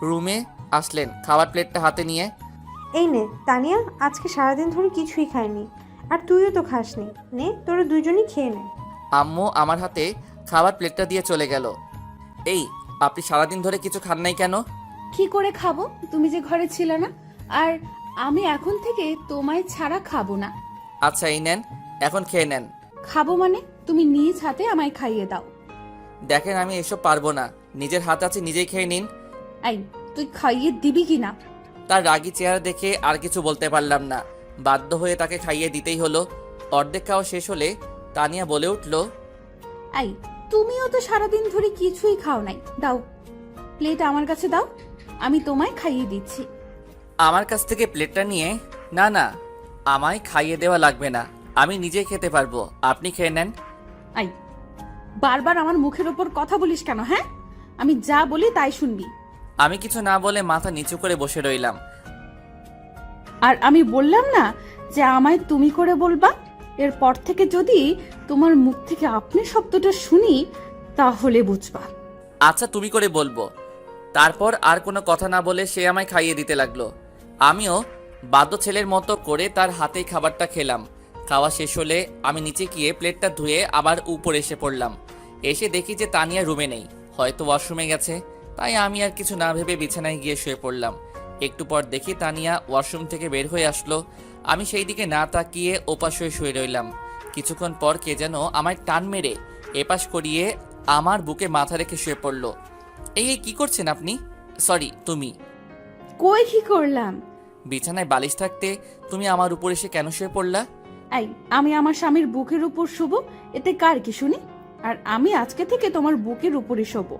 রুমে আসলেন খাবার প্লেটটা হাতে নিয়ে। এই নে তানিয়া, আজকে সারাদিন ধরে কিছুই খাইনি, আর তুইও তো খাসনি, নে তোরা দুজনই খেয়ে নে। আম্মু আমার হাতে খাবার প্লেটটা দিয়ে চলে গেল। এই, আপনি সারাদিন ধরে কিছু খান নাই কেন? কি করে খাবো, তুমি যে ঘরে ছিলে না, আর আমি এখন থেকে তোমায় ছাড়া খাবো না। আচ্ছা এই নেন, এখন খেয়ে নেন। খাবো মানে তুমি নিজ হাতে আমায় খাইয়ে দাও। দেখেন আমি এসব পারবো না, নিজের হাত আছে নিজেই খেয়ে নিন। এই, তুই খাইয়ে দিবি কি না? তার রাগী চেহারা দেখে আর কিছু বলতে পারলাম না, বাধ্য হয়ে তাকে খাইয়ে দিতেই হলো। অর্ধেক খাওয়া শেষ হলে তানিয়া বলে উঠল, এই, তুমিও তো সারাদিন ধরে কিছুই খাও নাই, দাও প্লেট আমার কাছে দাও, আমি তোমায় খাইয়ে দিচ্ছি। আমার কাছ থেকে প্লেটটা নিয়ে, না না, আমায় খাইয়ে দেওয়া লাগবে না, আমি নিজে খেতে পারবো, আপনি খেয়ে নেন। এই, বারবার আমার মুখের ওপর কথা বলিস কেন হ্যাঁ? আমি যা বলি তাই শুনবি। আমি কিছু না বলে মাথা নিচু করে বসে রইলাম। আর আমি বললাম না যে আমায় তুমি করে বলবা? এরপর থেকে যদি তোমার মুখ থেকে আপনি শব্দটা শুনি তাহলে বুঝবা। আচ্ছা তুমি করে বলবো। তারপর আর কোনো কথা না বলে সে আমায় খাইয়ে দিতে লাগলো। আমিও বাধ্য ছেলের মতো করে তার হাতেই খাবারটা খেলাম। খাওয়া শেষ হলে আমি নিচে গিয়ে প্লেটটা ধুয়ে আবার উপরে এসে পড়লাম। এসে দেখি যে তানিয়া রুমে নেই, হয়তো ওয়াশরুমে গেছে, তাই আমি আর কিছু না ভেবে বিছানায় গিয়ে শুয়ে পড়লাম। একটু পর দেখি তানিয়া ওয়াশরুম থেকে বের হয়ে আসলো। আমি সেই দিকে না তাকিয়ে ওপাশ হয়ে শুয়ে রইলাম। কিছুক্ষণ পর কে যেন আমায় টান মেরে এপাশ করিয়ে আমার বুকে মাথা রেখে শুয়ে পড়লো। এই কি করছেন আপনি? সরি, তুমি। কই কি করলাম? বিছানায় বালিশ থাকতে তুমি আমার উপর এসে কেন শুয়ে পড়লা? এই, আমি আমার স্বামীর বুকের উপর শুবো, এতে কার কি শুনি? আর আমি আজকে থেকে তোমার বুকের উপরে শোবো।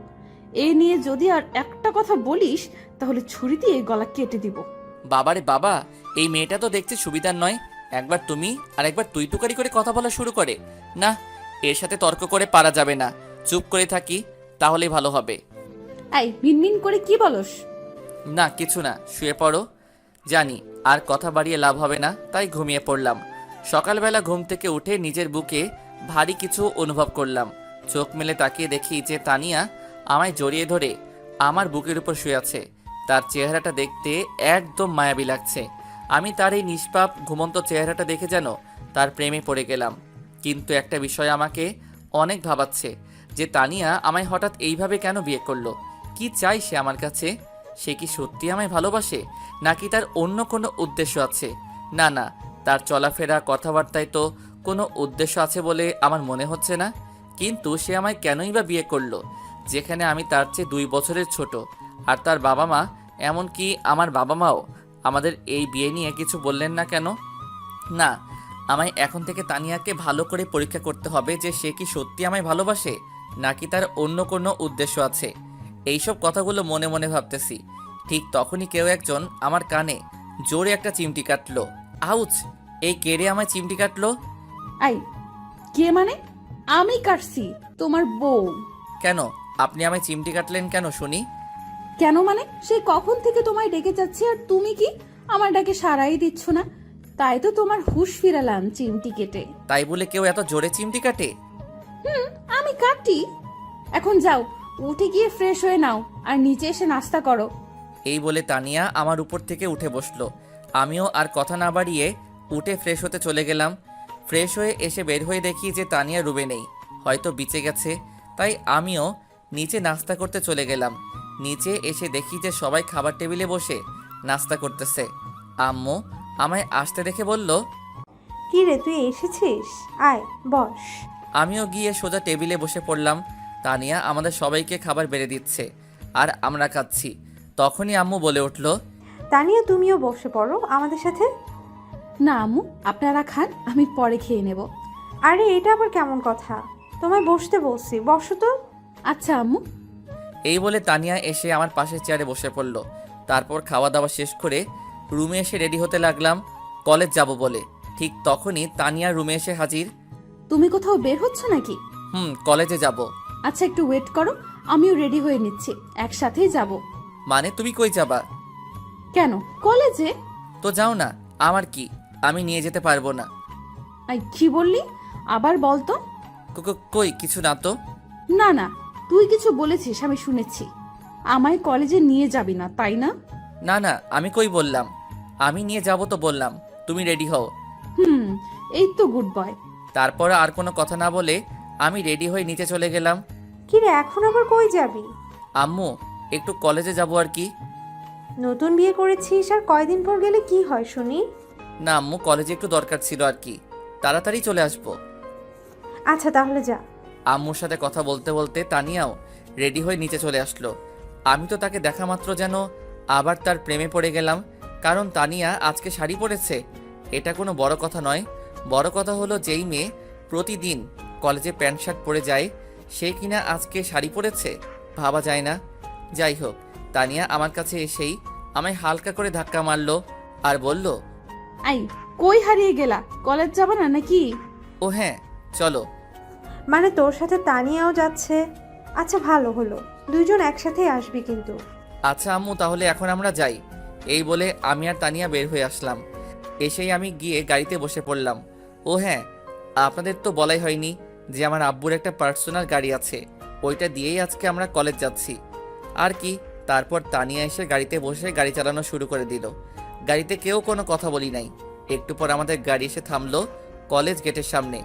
এই নিয়ে যদি আর একটা কথা বলিস তাহলে ছুরি দিয়ে গলা কেটে দিব। বাবারে বাবা, এই মেয়েটা তো দেখতে সুবিধার নয়। একবার তুমি আর একবার তুই টুকারি করে কথা বলা শুরু করে। না, এর সাথে তর্ক করে পারা যাবে না, চুপ করে থাকি তাহলেই ভালো হবে। এই, মিনমিন করে কি বলস? না কিছু না, শুয়ে পড়ো। জানি আর কথা বাড়িয়ে লাভ হবে না, তাই ঘুমিয়ে পড়লাম। সকালবেলা ঘুম থেকে উঠে নিজের বুকে ভারী কিছু অনুভব করলাম। চোখ মেলে তাকিয়ে দেখি যে তানিয়া আমায় জড়িয়ে ধরে আমার বুকের উপর শুয়ে আছে। তার চেহারাটা দেখতে একদম মায়াবী লাগছে। আমি তার এই নিষ্পাপ ঘুমন্ত চেহারাটা দেখে যেন তার প্রেমে পড়ে গেলাম। কিন্তু একটা বিষয় আমাকে অনেক ভাবাচ্ছে, যে তানিয়া আমায় হঠাৎ এইভাবে কেন বিয়ে করলো? কি চাই সে আমার কাছে? সে কি সত্যি আমায় ভালোবাসে, নাকি তার অন্য কোনো উদ্দেশ্য আছে? না না, তার চলাফেরা কথাবার্তায় তো কোনো উদ্দেশ্য আছে বলে আমার মনে হচ্ছে না। কিন্তু সে আমায় কেনই বা বিয়ে করলো, যেখানে আমি তার চেয়ে 2 বছরের ছোট। আর তার বাবা মা, এমনকি আমার বাবা মাও আমাদের এই বিয়ে নিয়ে কিছু বললেন না কেন? না, আমায় এখন থেকে তানিয়াকে ভালো করে পরীক্ষা করতে হবে যে সে কি সত্যি আমায় ভালোবাসে, নাকি তার অন্য কোনো উদ্দেশ্য আছে। এইসব কথাগুলো মনে মনে ভাবতেছি, ঠিক তখনই কেউ একজন আমার কানে জোরে একটা চিমটি কাটলো। আউচ! এই কেড়ে আমায় চিমটি কাটলো? এই, কে মানে? আমি কাটছি, তোমার বউ। কেন আপনি আমায় চিমটি কাটলেন কেন শুনি? কেন মানে? সেই কখন থেকে তোমায় ডেকে যাচ্ছি, আর তুমি কি আমার ডাকে সাড়াই দিচ্ছ না? তাই তো তোমার হুঁশ ফিরালাম চিমটি কেটে। তাই বলে কেউ এত জোরে চিমটি কাটে? আমি কাটি। এখন যাও, উঠে গিয়ে ফ্রেশ হয়ে নাও আর নিচে এসে নাস্তা করো। এই বলে তানিয়া আমার উপর থেকে উঠে বসলো। আমিও আর কথা না বাড়িয়ে উঠে ফ্রেশ হতে চলে গেলাম। ফ্রেশ হয়ে এসে বের হয়ে দেখি যে তানিয়া রুমে নেই, হয়তো বিচে গেছে। তাই আমিও নিচে নাস্তা করতে চলে গেলাম। নিচে এসে দেখি যে সবাই খাবার টেবিলে বসে নাস্তা করতেছে। আম্মু আমায় আসতে দেখে বলল, কি রে, তুই এসেছিস? আয় বস। আমিও গিয়ে সোজা টেবিলে বসে পড়লাম। তানিয়া আমাদের সবাইকে খাবার বেড়ে দিচ্ছে আর আমরা খাচ্ছি। তখনই আম্মু বলে উঠল, তানিয়া, তুমিও বসে পড়ো আমাদের সাথে। না আম্মু, আপনারা খান, আমি পরে খেয়ে নেব। আরে এটা আবার কেমন কথা? তোমায় বসতে বলছি, বসো তো। আচ্ছা আম্মু। এই বলে তানিয়া এসে আমার পাশের চেয়ারে বসে পড়ল। তারপর খাওয়া দাওয়া শেষ করে রুমে এসে রেডি হতে লাগলাম কলেজ যাব বলে। ঠিক তখনই তানিয়া রুমে এসে হাজির। তুমি কোথাও বের হচ্ছ নাকি? কলেজে যাব। আচ্ছা একটু ওয়েট করো, আমিও রেডি হয়ে নিচ্ছি, একসাথেই যাব। মানে তুমি কই যাবা? কেন, কলেজে? তো যাও না, আমার কি, আমি নিয়ে যেতে পারবো না। কি বললি? আবার বল তো। কই কিছু না তো। না না, তুই কিছু বলেছিস, আমি শুনেছি। আমায় কলেজে নিয়ে যাবি না, তাই না? না না, আমি কই বললাম, আমি নিয়ে যাব তো বললাম, তুমি রেডি হও। এই তো গুড বয়। তারপর আর কোনো কথা না বলে আমি রেডি হয়ে নিচে চলে গেলাম। কি রে, এখন আবার কই যাবি? আম্মু একটু কলেজে যাব আর কি। নতুন বিয়ে করেছিস আর কয়দিন পর গেলে কি হয় শুনি? না আম্মু, কলেজে একটু দরকার ছিল আর কি, তাড়াতাড়ি চলে আসবো। আচ্ছা তাহলে যা। আম্মুর সাথে কথা বলতে বলতে তানিয়াও রেডি হয়ে নিচে চলে আসলো। আমি তো তাকে দেখা মাত্র যেন আবার তার প্রেমে পড়ে গেলাম, কারণ তানিয়া আজকে শাড়ি পরেছে। এটা কোনো বড় কথা নয়, বড় কথা হলো যেই মেয়ে প্রতিদিন কলেজে প্যান্ট শার্ট পরে যায় সে কিনা আজকে শাড়ি পরেছে, ভাবা যায় না। যাই হোক, তানিয়া আমার কাছে এসেই আমায় হালকা করে ধাক্কা মারলো আর বলল, কই হারিয়ে গেলা? কলেজ যাবা না নাকি? ও হ্যাঁ চলো। মানে তোর সাথে তানিয়াও যাচ্ছে? আচ্ছা ভালো হলো, দুইজন একসাথেই আসবি কিন্তু। আচ্ছা আম্মু, তাহলে এখন আমরা যাই। এই বলে আমি আর তানিয়া বের হয়ে আসলাম। এসেই আমি গিয়ে গাড়িতে বসে পড়লাম। ও হ্যাঁ, আপনাদের তো বলাই হয়নি যে আমার আব্বুর একটা পার্সোনাল গাড়ি আছে, ওইটা দিয়েই আজকে আমরা কলেজ যাচ্ছি। আর কি, তারপর তানিয়া এসে গাড়িতে বসে গাড়ি চালানো শুরু করে দিল। গাড়িতে কেউ কোনো কথা বলি নাই। একটু পর আমাদের গাড়ি এসে থামলো কলেজ গেটের সামনে।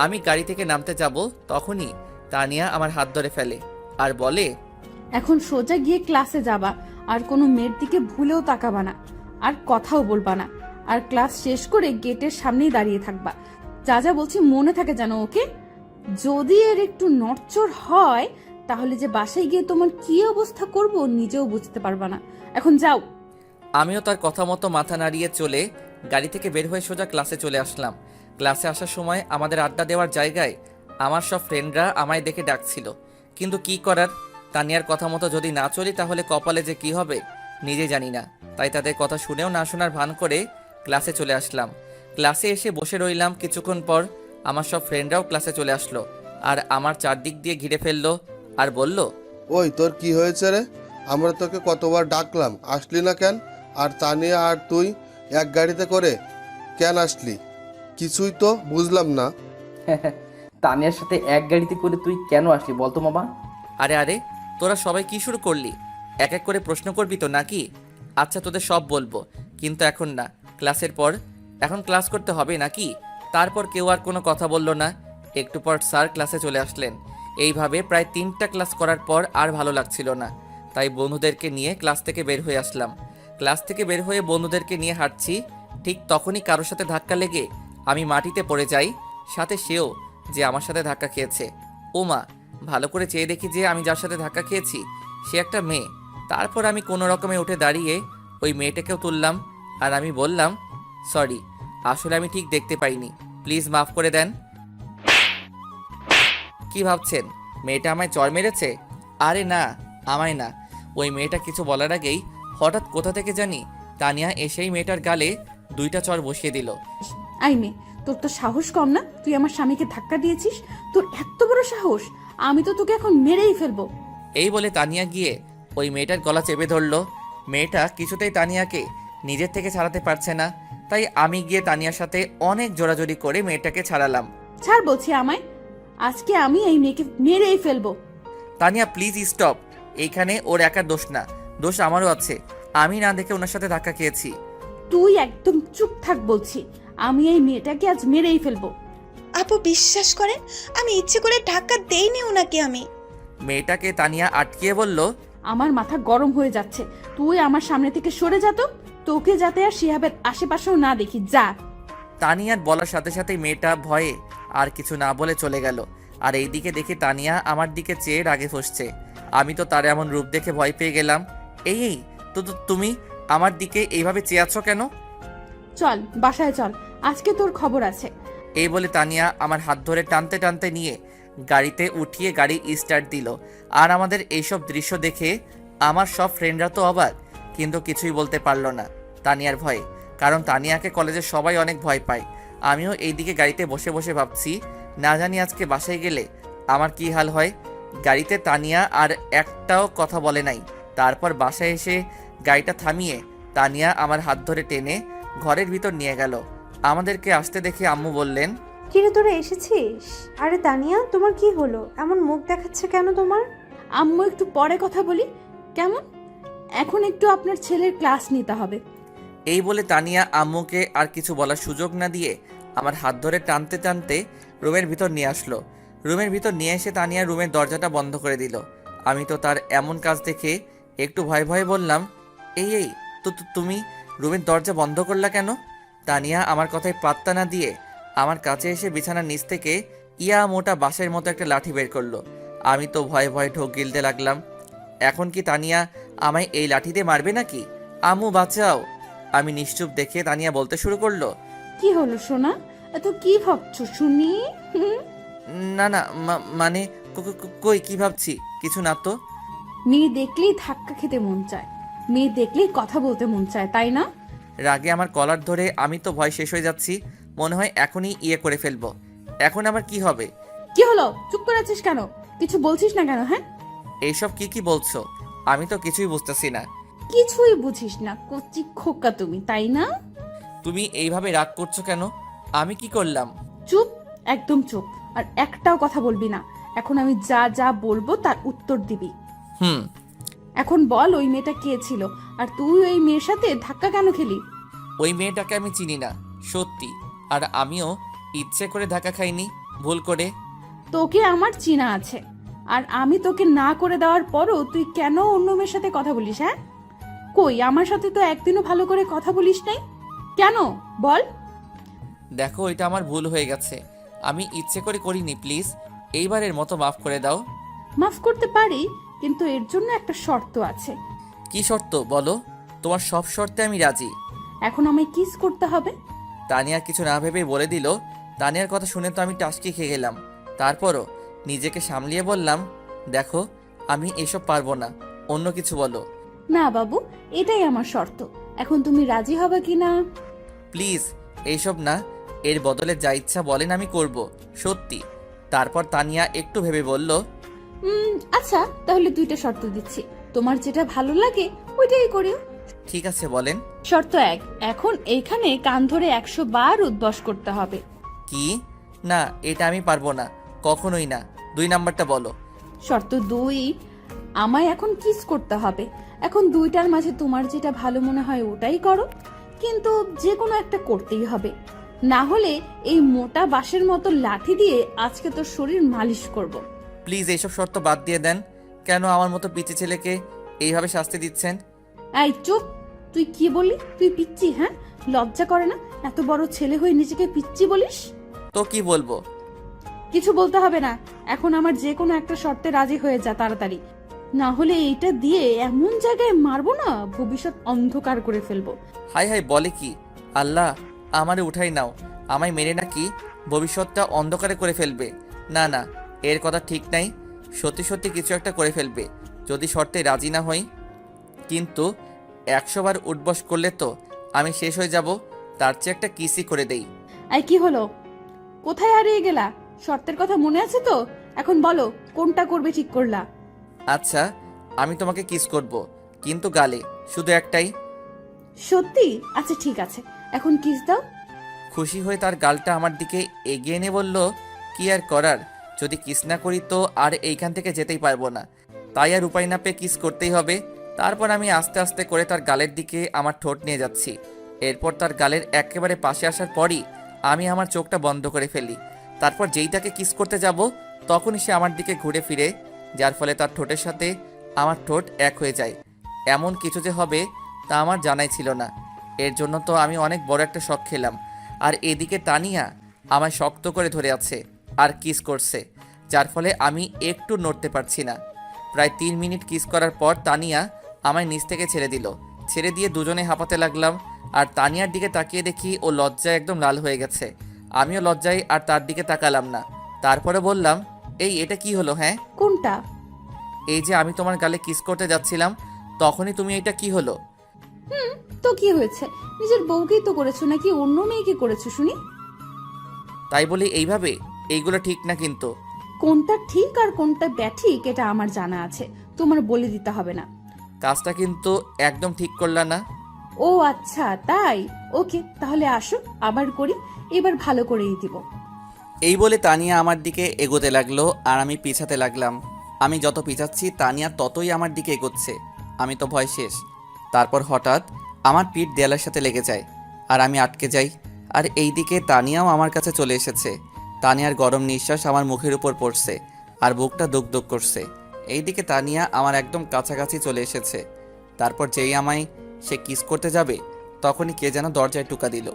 আমি গাড়ি থেকে নামতে যাব, তখনই তানিয়া আমার হাত ধরে ফেলে আর বলে, এখন সোজা গিয়ে ক্লাসে যাবা, আর কোনো মেয়ের দিকে ভুলেও তাকাবা না, আর কথাও বলবা না, আর ক্লাস শেষ করে গেটের সামনেই দাঁড়িয়ে থাকবা। যা যা বলছি মনে থাকে জানো, ওকে? যদি এর একটু নড়চড় হয় তাহলে যে বাসায় গিয়ে তোমার কি অবস্থা করব নিজেও বুঝতে পারবা না। এখন যাও। আমিও তার কথা মতো মাথা নাড়িয়ে চলে গাড়ি থেকে বের হয়ে সোজা ক্লাসে চলে আসলাম। ক্লাসে আসার সময় আমাদের আড্ডা দেওয়ার জায়গায় আমার সব ফ্রেন্ডরা আমায় দেখে ডাকছিল, কিন্তু কি করার, তানিয়ার কথা মতো যদি না চলি তাহলে কপালে যে কি হবে নিজে জানি না। তাই তাদের কথা শুনেও না শোনার ভান করে ক্লাসে চলে আসলাম। ক্লাসে এসে বসে রইলাম। কিছুক্ষণ পর আমার সব ফ্রেন্ডরাও ক্লাসে চলে আসলো আর আমার চারদিক দিয়ে ঘিরে ফেললো আর বলল, ওই তোর কি হয়েছে রে? আমরা তোকে কতবার ডাকলাম, আসলি না কেন? আর তানিয়া আর তুই এক গাড়িতে করে কেন আসলি? কিছুই তো বুঝলাম না। তানিয়ার সাথে এক গাড়িতে করে তুই কেন আসলি বলতো মামা? আরে আরে, তোরা সবাই কি শুরু করলি? এক এক করে প্রশ্ন করবি তো নাকি? আচ্ছা তোদের সব বলবো, কিন্তু এখন না, ক্লাসের পর। এখন ক্লাস করতে হবে নাকি? তারপর কেউ আর কোনো কথা বলল না। একটু পর স্যার ক্লাসে চলে আসলেন। এইভাবে প্রায় 3টা ক্লাস করার পর আর ভালো লাগছিল না, তাই বন্ধুদেরকে নিয়ে ক্লাস থেকে বের হয়ে আসলাম। ক্লাস থেকে বের হয়ে বন্ধুদেরকে নিয়ে হাঁটছি, ঠিক তখনই কারোর সাথে ধাক্কা লেগে আমি মাটিতে পড়ে যাই, সাথে সেও যে আমার সাথে ধাক্কা খেয়েছে। ও মা, ভালো করে চেয়ে দেখি যে আমি যার সাথে ধাক্কা খেয়েছি সে একটা মেয়ে। তারপর আমি কোনো রকমে উঠে দাঁড়িয়ে ওই মেয়েটাকেও তুললাম আর আমি বললাম, সরি, আসলে আমি ঠিক দেখতে পাইনি, প্লিজ মাফ করে দেন। কি ভাবছেন মেয়েটা আমায় চড় মেরেছে? আরে না, আমায় না। ওই মেয়েটা কিছু বলার আগেই হঠাৎ কোথা থেকে জানি তানিয়া এসেই মেয়েটার গালে 2টা চড় বসিয়ে দিল। মেয়ে, তোর তো সাহস কম না? তুই আমার স্বামীকে ধাক্কা দিয়েছিস? তোর এত বড় সাহস! আমি তো তোকে এখন মেরেই ফেলবো। এই বলে তানিয়া গিয়ে ওই মেয়েটার গলা চেপে ধরলো। মেয়েটা কিছুতেই তানিয়াকে নিজের থেকে ছাড়াতে পারছে না, তাই আমি গিয়ে তানিয়ার সাথে অনেক জোরাজোরি করে মেয়েটাকে ছাড়ালাম। ছাড় বলছি আমায়, আজকে আমি এই মেয়েকে মেরেই ফেলবো। Tania please stop. এইখানে ওর একার দোষ না, দোষ আমারও আছে। আমি না দেখে ওনার সাথে ধাক্কা খেয়েছি। তুই একদম চুপ থাক বলছি। আমি এই মেয়েটাকে আজ মেরেই ফেলবো। আপু বিশ্বাস করেন, আমি ইচ্ছে করে ধাক্কা দেইনি ওনাকে। আমি মেয়েটাকে তানিয়া আটকিয়ে বলল, আমার মাথা গরম হয়ে যাচ্ছে। তুই আমার সামনে থেকে সরে যা তো। তোকে যাতে আর শিহাবের আশেপাশেও না দেখি, যা। তানিয়ার বলার সাথে সাথেই মেয়েটা ভয়ে আর কিছু না বলে চলে গেল। আর এইদিকে দেখি তানিয়া আমার দিকে চেয়ে রাগে ফুসছে। আমি তো তার এমন রূপ দেখে ভয় পেয়ে গেলাম। এই তুমি আমার দিকে এইভাবে চেয়ে আছো কেন? চল বাসায় চল, আজকে তোর খবর আছে। এই বলে তানিয়া আমার হাত ধরে টানতে টানতে নিয়ে গাড়িতে উঠিয়ে গাড়ি স্টার্ট দিল। আর আমাদের এইসব দৃশ্য দেখে আমার সব ফ্রেন্ডরা তো অবাক, কিন্তু কিছুই বলতে পারলো না তানিয়ার ভয়ে, কারণ তানিয়াকে কলেজের সবাই অনেক ভয় পায়। আমিও এইদিকে গাড়িতে বসে বসে ভাবছি, না জানি আজকে বাসায় গেলে আমার কি হাল হয়। গাড়িতে তানিয়া আর একটাও কথা বলে নাই। তারপর বাসায় এসে গাড়িটা থামিয়ে তানিয়া আমার হাত ধরে টেনে ঘরের ভিতর নিয়ে গেল। আমাদেরকে আসতে দেখে আম্মু বললেন, কিরে তোরা এসেছিস? আরে তানিয়া, তোমার কি হলো? এমন মুখ দেখাচ্ছে কেন তোমার? আম্মু একটু পরে কথা বলি কেমন? এখন একটু আপনার ছেলের ক্লাস নিতে হবে। এই বলে তানিয়া আম্মুকে আর কিছু বলার সুযোগ না দিয়ে আমার হাত ধরে টানতে টানতে রুমের ভিতর নিয়ে আসলো। রুমের ভিতর নিয়ে এসে তানিয়া রুমের দরজাটা বন্ধ করে দিল। আমি তো তার এমন কাজ দেখে একটু ভয়ে ভয়ে বললাম, এই তুমি রুমের দরজা বন্ধ করলা কেন? তানিয়া আমার কথায় পাত্তা না দিয়ে আমার কাছে এসে বিছানার নিচ থেকে ইয়া মোটা বাঁশের মতো একটা লাঠি বের করলো। আমি তো ভয়ে ভয়ে ঢোক গিলতে লাগলাম। এখন কি তানিয়া আমায় এই লাঠি দিয়ে মারবে নাকি? আম্মু বাঁচাও। আমি নিশ্চুপ দেখে তানিয়া বলতে শুরু করলো, কি হলো সোনা, এত কি ভাবছো শুনি? না না মানে কই কি ভাবছি, কিছু না তো। মেয়ে দেখলেই ধাক্কা খেতে মন চায়, মেয়ে দেখলেই কথা বলতে মন চায়, তাই না? রাগে আমার কলার ধরে আমি তো ভয় শেষ হয়ে যাচ্ছি। মনে হয় এখনই ইয়ে করে ফেলবো। এখন আমার কি হবে? কি হলো, চুপ করে আছিস কেন? কিছু বলছিস না কেন? হ্যাঁ, এইসব কি বলছো? আমি তো কিছুই বুঝতেছি না। কিছুই বুঝিস না, কচি খোকা তুমি, তাই না? তুমি এইভাবে রাগ করছো কেন? আমি কি করলাম? চুপ, একদম চুপ। আর একটাও কথা বলবি না। এখন আমি যা যা বলবো তার উত্তর দিবি। হুম। এখন বল, ওই মেয়েটা কে ছিল? আর তুই ওই মেয়ের সাথে ধাক্কা কেন খেলি? ওই মেয়েটাকে আমি চিনি না, সত্যি। আর আমিও ইচ্ছে করে ধাক্কা খাইনি, ভুল করে। তোকে আমার চিনা আছে, আর আমি তোকে না করে দেওয়ার পরও তুই কেন অন্য মেয়ের সাথে কথা বলিস? হ্যাঁ, কই আমার সাথে তো একদিনও ভালো করে কথা বলিস নাই কেন, বল? দেখো, এটা আমার ভুল হয়ে গেছে। আমি ইচ্ছে করে করিনি, প্লিজ এইবারের মতো মাফ করে দাও। মাফ করতে পারি, কিন্তু এর জন্য একটা শর্ত আছে। কি শর্ত বলো? তোমার সব শর্তে আমি রাজি। এখন আমায় কিস করতে হবে। তানিয়া কিছু না ভেবে বলে দিল। তানিয়ার কথা শুনে তো আমি টাসকি খেয়ে গেলাম। তারপরও নিজেকে সামলিয়ে বললাম, দেখো আমি এসব পারবো না, অন্য কিছু বলো। না বাবু, এটাই আমার শর্ত। এখন তুমি রাজি হবে কি না? প্লিজ এইসব না, এর বদলে যা ইচ্ছা বলেন আমি করব, সত্যি। তারপর তানিয়া একটু ভেবে বলল, আচ্ছা, তাহলে দুইটা শর্ত দিচ্ছি, তোমার যেটা ভালো লাগে ওইটাই করিও। ঠিক আছে বলেন। শর্ত 1, এখন এইখানে কান ধরে 100 বার উদ্বাস করতে হবে। কি? না, এটা আমি পারবো না, কখনোই না। 2 নাম্বারটা বলো। শর্ত 2, আমায় এখন কিস করতে হবে। এখন দুইটার মাঝে তোমার যেটা ভালো মনে হয় ওটাই করো, কিন্তু যে কোনো একটা করতেই হবে, না হলে এই মোটা বাঁশের মতো লাঠি দিয়ে আজকে তোর শরীর মালিশ করব। প্লিজ এইসব শর্ত বাদ দিয়ে দেন। কেন আমার মতো পিচ্চি ছেলেকে এইভাবে শাস্তি দিচ্ছেন? এই চুপ, তুই কি বললি? তুই পিচ্চি? হ্যাঁ, লজ্জা করে না এত বড় ছেলে হয়ে নিজেকে পিচ্চি বলিস? তো কি বলবো? কিছু বলতে হবে না, এখন আমার যে কোনো একটা শর্তে রাজি হয়ে যা তাড়াতাড়ি, না হলে এইটা দিয়ে এমন জায়গায় মারবো না, ভবিষ্যৎ অন্ধকার করে ফেলবো। হাই হাই, বলে কি? আল্লাহ, আমারে উঠাই নাও। আমায় মেরে নাকি ভবিষ্যৎটা অন্ধকারে করে ফেলবে? না না, এর কথা ঠিক নাই। সত্যি সত্যি কিছু একটা করে ফেলবে যদি শর্তে রাজি না হই। কিন্তু 100 বার উঠবস করলে তো আমি শেষ হয়ে যাব। তার চেয়ে একটা কিসই করে দেই। এই কি হলো, কোথায় হারিয়ে গেলা? শর্তের কথা মনে আছে তো? এখন বলো কোনটা করবে ঠিক করলা? আচ্ছা, আমি তোমাকে কিস করব, কিন্তু গালে, শুধু একটাই। সত্যি? আচ্ছা ঠিক আছে, এখন কিস দাও। খুশি হয়ে তার গালটা আমার দিকে এগিয়ে এনে বলল, কি আর করার, যদি কিস না করি তো আর এইখান থেকে যেতেই পারবো না। তাই আর উপায় না পেয়ে কিস করতেই হবে। তারপর আমি আস্তে আস্তে করে তার গালের দিকে আমার ঠোঁট নিয়ে যাচ্ছি। এরপর তার গালের একেবারে পাশে আসার পরই আমি আমার চোখটা বন্ধ করে ফেলি। তারপর যেই তাকে কিস করতে যাব তখনই সে আমার দিকে ঘুরে ফিরে, যার ফলে তার ঠোঁটের সাথে আমার ঠোঁট এক হয়ে যায়। এমন কিছু যে হবে তা আমার জানাই ছিল না। এর জন্য তো আমি অনেক বড় একটা শক খেলাম। আর এদিকে তানিয়া আমায় শক্ত করে ধরে আছে আর কিস করছে, যার ফলে আমি একটু নড়তে পারছি না। প্রায় 3 মিনিট কিস করার পর তানিয়া আমায় নিচ থেকে ছেড়ে দিল। ছেড়ে দিয়ে দুজনে হাঁপাতে লাগলাম। আর তানিয়ার দিকে তাকিয়ে দেখি ও লজ্জায় একদম লাল হয়ে গেছে। আমিও লজ্জায় আর তার দিকে তাকালাম না। তারপরে বললাম, এই এটা কি হলো? হ্যাঁ, কোনটা? এই যে আমি তোমার গালে কিস করতে যাচ্ছিলাম তখনই তুমি এটা কি হলো? তো কি হয়েছে? নিজের বউকেই তো করেছো, নাকি অন্য মেয়েকে করেছো শুনি? তাই বলি এইভাবে? এইগুলো ঠিক না কিন্তু। কোনটা ঠিক আর কোনটা ব্যাঠিক এটা আমার জানা আছে, তোমার বলে দিতে হবে না। কাজটা কিন্তু একদম ঠিক করলা না। ও আচ্ছা তাই, ওকে তাহলে আসো আবার করি, এবার ভালো করেই দিব। এই বলে তানিয়া আমার দিকে এগোতে লাগলো আর আমি পিছাতে লাগলাম। আমি যত পিছাচ্ছি তানিয়া ততই আমার দিকে এগোচ্ছে। আমি তো ভয় শেষ। তারপর হঠাৎ আমার পিঠ দেয়ালের সাথে লেগে যায় আর আমি আটকে যাই। আর এইদিকে তানিয়াও আমার কাছে চলে এসেছে। তানিয়ার গরম নিঃশ্বাস আমার মুখের উপর পড়ছে আর বুকটা দুক দুক করছে। এইদিকে তানিয়া আমার একদম কাছাকাছি চলে এসেছে। তারপর যেই আমায় সে কিস করতে যাবে তখনই কে যেন দরজায় টোকা দিল।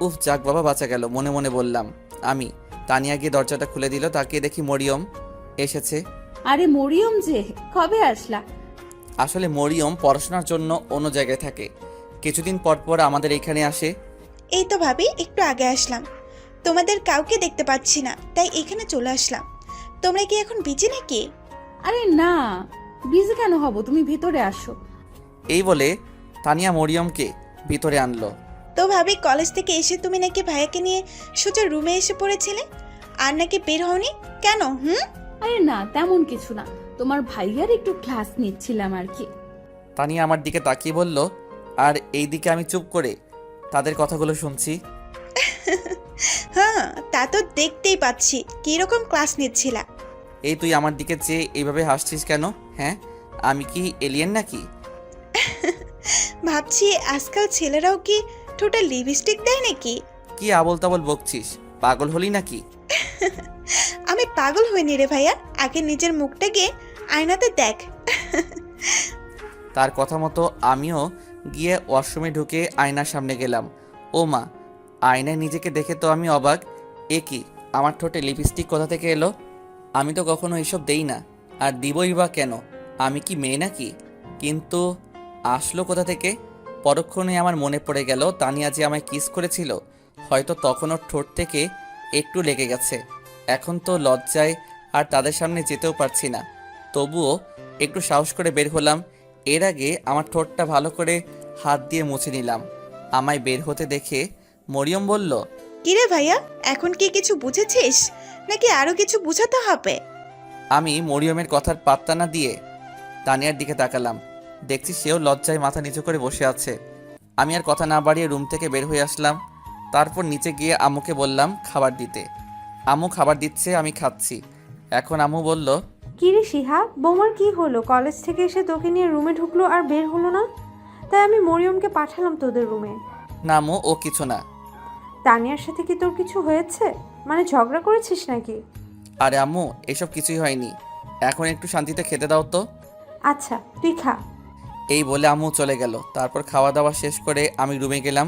উফ, যাক বাবা, বাঁচা গেল, মনে মনে বললাম আমি। তানিয়া গিয়ে দরজাটা খুলে দিল। তাকিয়ে দেখি মরিয়ম এসেছে। আরে মরিয়ম যে, কবে আসলা? আসলে মরিয়ম পড়াশোনার জন্য অন্য জায়গায় থাকে, কিছুদিন পর পর আমাদের এখানে আসে। এই তো ভাবি একটু আগে আসলাম, তোমাদের কাউকে দেখতে পাচ্ছি না, তাই এখানে চলে আসলাম। তোমরা কি এখন বিজি নাকি? আরে না, বিজি কেন হব, তুমি ভিতরে আসো। এই বলে তানিয়া মরিয়মকে ভিতরে আনলো। তো ভাবি কলেজ থেকে এসে তুমি নাকি ভাইয়াকে নিয়ে সোজা রুমে এসে পড়েছিলে, আর নাকি বের হওনি কেন? আরে না, তেমন কিছু না, তোমার ভাইয়ার একটু ক্লাস নিচ্ছিলাম আর কি। তানিয়া আমার দিকে তাকিয়ে বলল, আর এই দিকে আমি চুপ করে তাদের কথাগুলো শুনছি। হ্যাঁ, তা তো দেখতেই পাচ্ছি। কিরকম ক্লাস নিচ্ছিলা? এই তুই আমার দিকে চেয়ে এইভাবে হাসছিস কেন? হ্যাঁ, আমি কি এলিয়েন নাকি? ভাবছি আজকাল ছেলেরাও কি ঠোঁটে লিপস্টিক দেয় নাকি? কি আবল তাবল বকছিস? পাগল হলি নাকি? আমি পাগল হইনি রে ভাইয়া, আগে নিজের মুখটাকে আয়নাতে দেখ। তার কথা মতো আমিও গিয়ে ওয়াশরুমে ঢুকে আয়নার সামনে গেলাম। ও মা, আয়নায় নিজেকে দেখে তো আমি অবাক। এ কি, আমার ঠোঁটে লিপস্টিক কোথা থেকে এলো? আমি তো কখনো এইসব দেই না, আর দিবই বা কেন? আমি কি মেয়ে নাকি? কিন্তু আসলো কোথা থেকে? পরক্ষণে আমার মনে পড়ে গেল তানিয়া যে আমায় কিস করেছিল, হয়তো তখন ওর ঠোঁট থেকে একটু লেগে গেছে। এখন তো লজ্জায় আর তাদের সামনে যেতেও পারছি না, তবুও একটু সাহস করে বের হলাম। এর আগে আমার ঠোঁটটা ভালো করে হাত দিয়ে মুছে নিলাম। আমায় বের হতে দেখে মরিয়ম বলল, কিরে ভাইয়া, এখন কি কিছু বুঝেছিস নাকি আরো কিছু বুঝাতে হবে? আমি মরিয়মের কথার পাত্তা না দিয়ে তানিয়ার দিকে তাকালাম। দেখছি সেও লজ্জায় মাথা নিচু করে বসে আছে। আমি আর কথা না বাড়িয়ে রুম থেকে বের হয়ে আসলাম। তারপর নিচে গিয়ে আম্মুকে বললাম খাবার দিতে। আম্মু খাবার দিচ্ছে, আমি খাচ্ছি। এখন আম্মু বলল, কি রে শিহাব, বৌমার কি হলো? কলেজ থেকে এসে তোকে নিয়ে রুমে ঢুকলো আর বের হলো না, তাই আমি মরিয়মকে পাঠালাম তোদের রুমে। না আম্মু, ও কিছু না। তানিয়ার সাথে কি তোর কিছু হয়েছে? মানে ঝগড়া করেছিস নাকি? আরে আম্মু, এসব কিছুই হয়নি। এখন একটু শান্তিতে খেতে দাও তো। আচ্ছা তুই খা। এই বলে আম্মু চলে গেল। তারপর খাওয়া দাওয়া শেষ করে আমি রুমে গেলাম।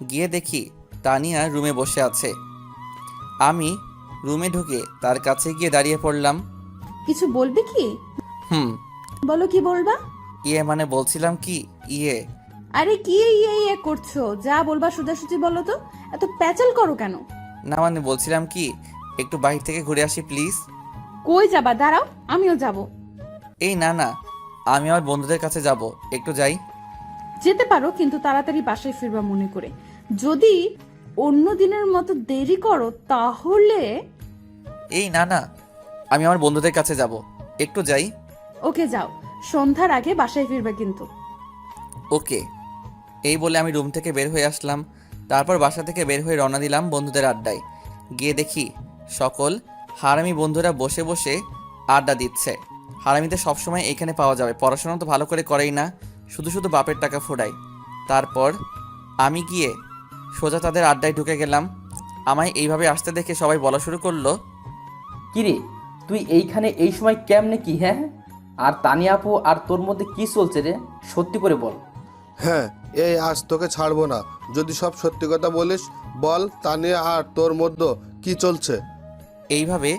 গিয়ে দেখি তানিয়া রুমে বসে আছে। আমি রুমে ঢুকে তার কাছে গিয়ে দাঁড়িয়ে পড়লাম। কিছু বলবে কি? হুম। বলো, কি বলবা? মানে বলছিলাম কি, আরে কি ইয়ে ইয়ে করছো, যা বলবা সোজাসুজি বলো তো, এত প্যাচাল করো কেন? না মানে বলছিলাম কি, একটু বাইরে থেকে ঘুরে আসি প্লিজ। কই যাবা? দাঁড়াও, আমিও যাব। এই না না, আমি আমার বন্ধুদের কাছে যাব, একটু যাই। যেতে পারো, কিন্তু তাড়াতাড়ি বাসায় ফিরবা মনে করে। যদি অন্য দিনের মতো দেরি করো তাহলে। এই না না, আমি আমার বন্ধুদের কাছে যাব, একটু যাই। ওকে যাও, সন্ধ্যার আগে বাসায় ফিরবা কিন্তু। ওকে। এই বলে আমি রুম থেকে বের হয়ে আসলাম। তারপর বাসা থেকে বের হয়ে রওনা দিলাম বন্ধুদের আড্ডায়। গিয়ে দেখি সকল হারামি বন্ধুরা বসে বসে আড্ডা দিচ্ছে। হারামিদের সবসময় এখানে পাওয়া যাবে, পড়াশোনা তো ভালো করে করেই না, শুধু শুধু বাপের টাকা ফোড়ায়। তারপর আমি গিয়ে সোজা তাদের আড্ডায় ঢুকে গেলাম। আমায় এইভাবে আসতে দেখে সবাই বলা শুরু করলো, কিরে তুই এইখানে এই সময় কেমনে কি? হ্যাঁ, আর তানিয়া আপু আর তোর মধ্যে কি চলছে রে? সত্যি করে বল। হ্যাঁ, এই আজ তোকে ছাড়বো না। যদি সব সত্যি কথা বলিস, বল তানিয়া আর তোর মধ্যে কি চলছে। এইভাবে